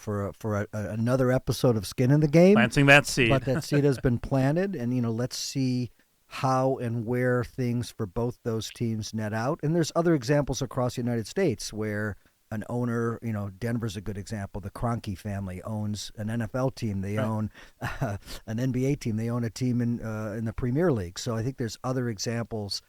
another episode of Skin in the Game. Planting that seed. But that seed has been planted, and let's see how and where things for both those teams net out. And there's other examples across the United States where an owner, Denver's a good example. The Kroenke family owns an NFL team. They own an NBA team. They own a team in the Premier League. So I think there's other examples.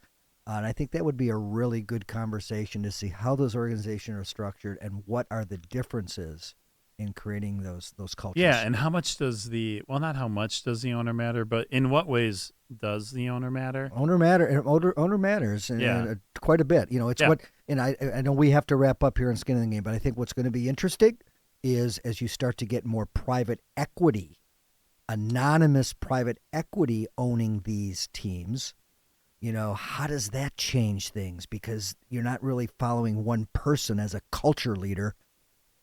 And I think that would be a really good conversation to see how those organizations are structured and what are the differences in creating those cultures. Yeah, and how much does not how much does the owner matter, but in what ways does the owner matter? Owner matters, and quite a bit. I know we have to wrap up here in Skin in the Game, but I think what's going to be interesting is as you start to get more private equity, anonymous private equity owning these teams. How does that change things? Because you're not really following one person as a culture leader.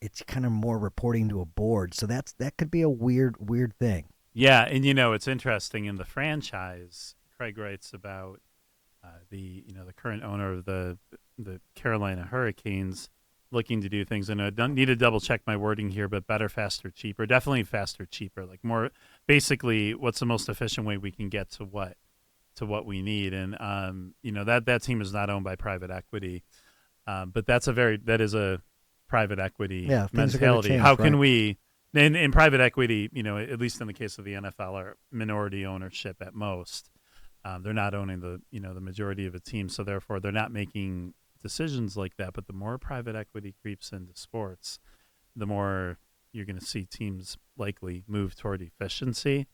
It's kind of more reporting to a board. So that could be a weird thing. Yeah, and it's interesting in the franchise. Craig writes about the current owner of the Carolina Hurricanes looking to do things, and I don't need to double check my wording here, but better, faster, cheaper. Definitely faster, cheaper. Like more, basically, what's the most efficient way we can get to what we need, and that team is not owned by private equity, but that is a private equity mentality. Change, How can we? In private equity, at least in the case of the NFL, are minority ownership at most. They're not owning the majority of a team, so therefore they're not making decisions like that. But the more private equity creeps into sports, the more you're going to see teams likely move toward efficiency,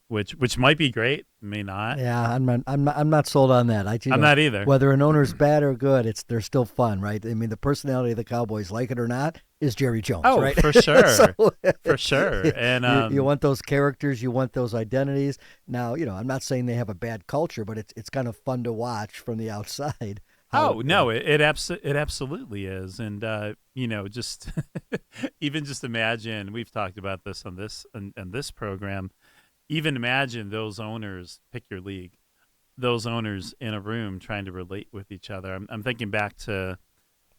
which might be great, may not. Yeah, I'm not sold on that. I'm not either. Whether an owner's bad or good, they're still fun, right? I mean, the personality of the Cowboys, like it or not, is Jerry Jones. Oh, right? for sure, So, for sure. And you want those characters, you want those identities. Now, I'm not saying they have a bad culture, but it's kind of fun to watch from the outside. It absolutely is, and just even just imagine. We've talked about this on this program. Even imagine those owners, pick your league, those owners in a room trying to relate with each other. I'm thinking back to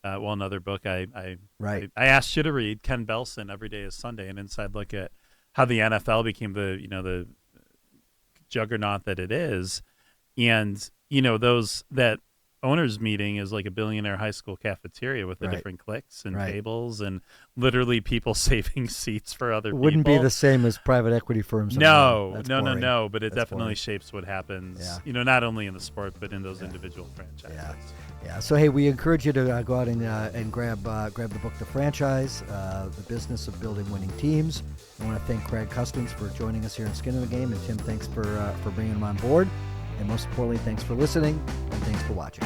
another book I asked you to read, Ken Belson, Every Day is Sunday, an inside look at how the NFL became the juggernaut that it is, and that owners meeting is like a billionaire high school cafeteria with the different cliques and tables and literally people saving seats for other people. Wouldn't be the same as private equity firms. No, but it That's definitely boring. shapes what happens, not only in the sport, but in those individual franchises. Yeah. So, hey, we encourage you to go out and grab the book, The Franchise, The Business of Building Winning Teams. I want to thank Craig Custance for joining us here in Skin in the Game, and Tim, thanks for bringing him on board. And most importantly, thanks for listening, and thanks for watching.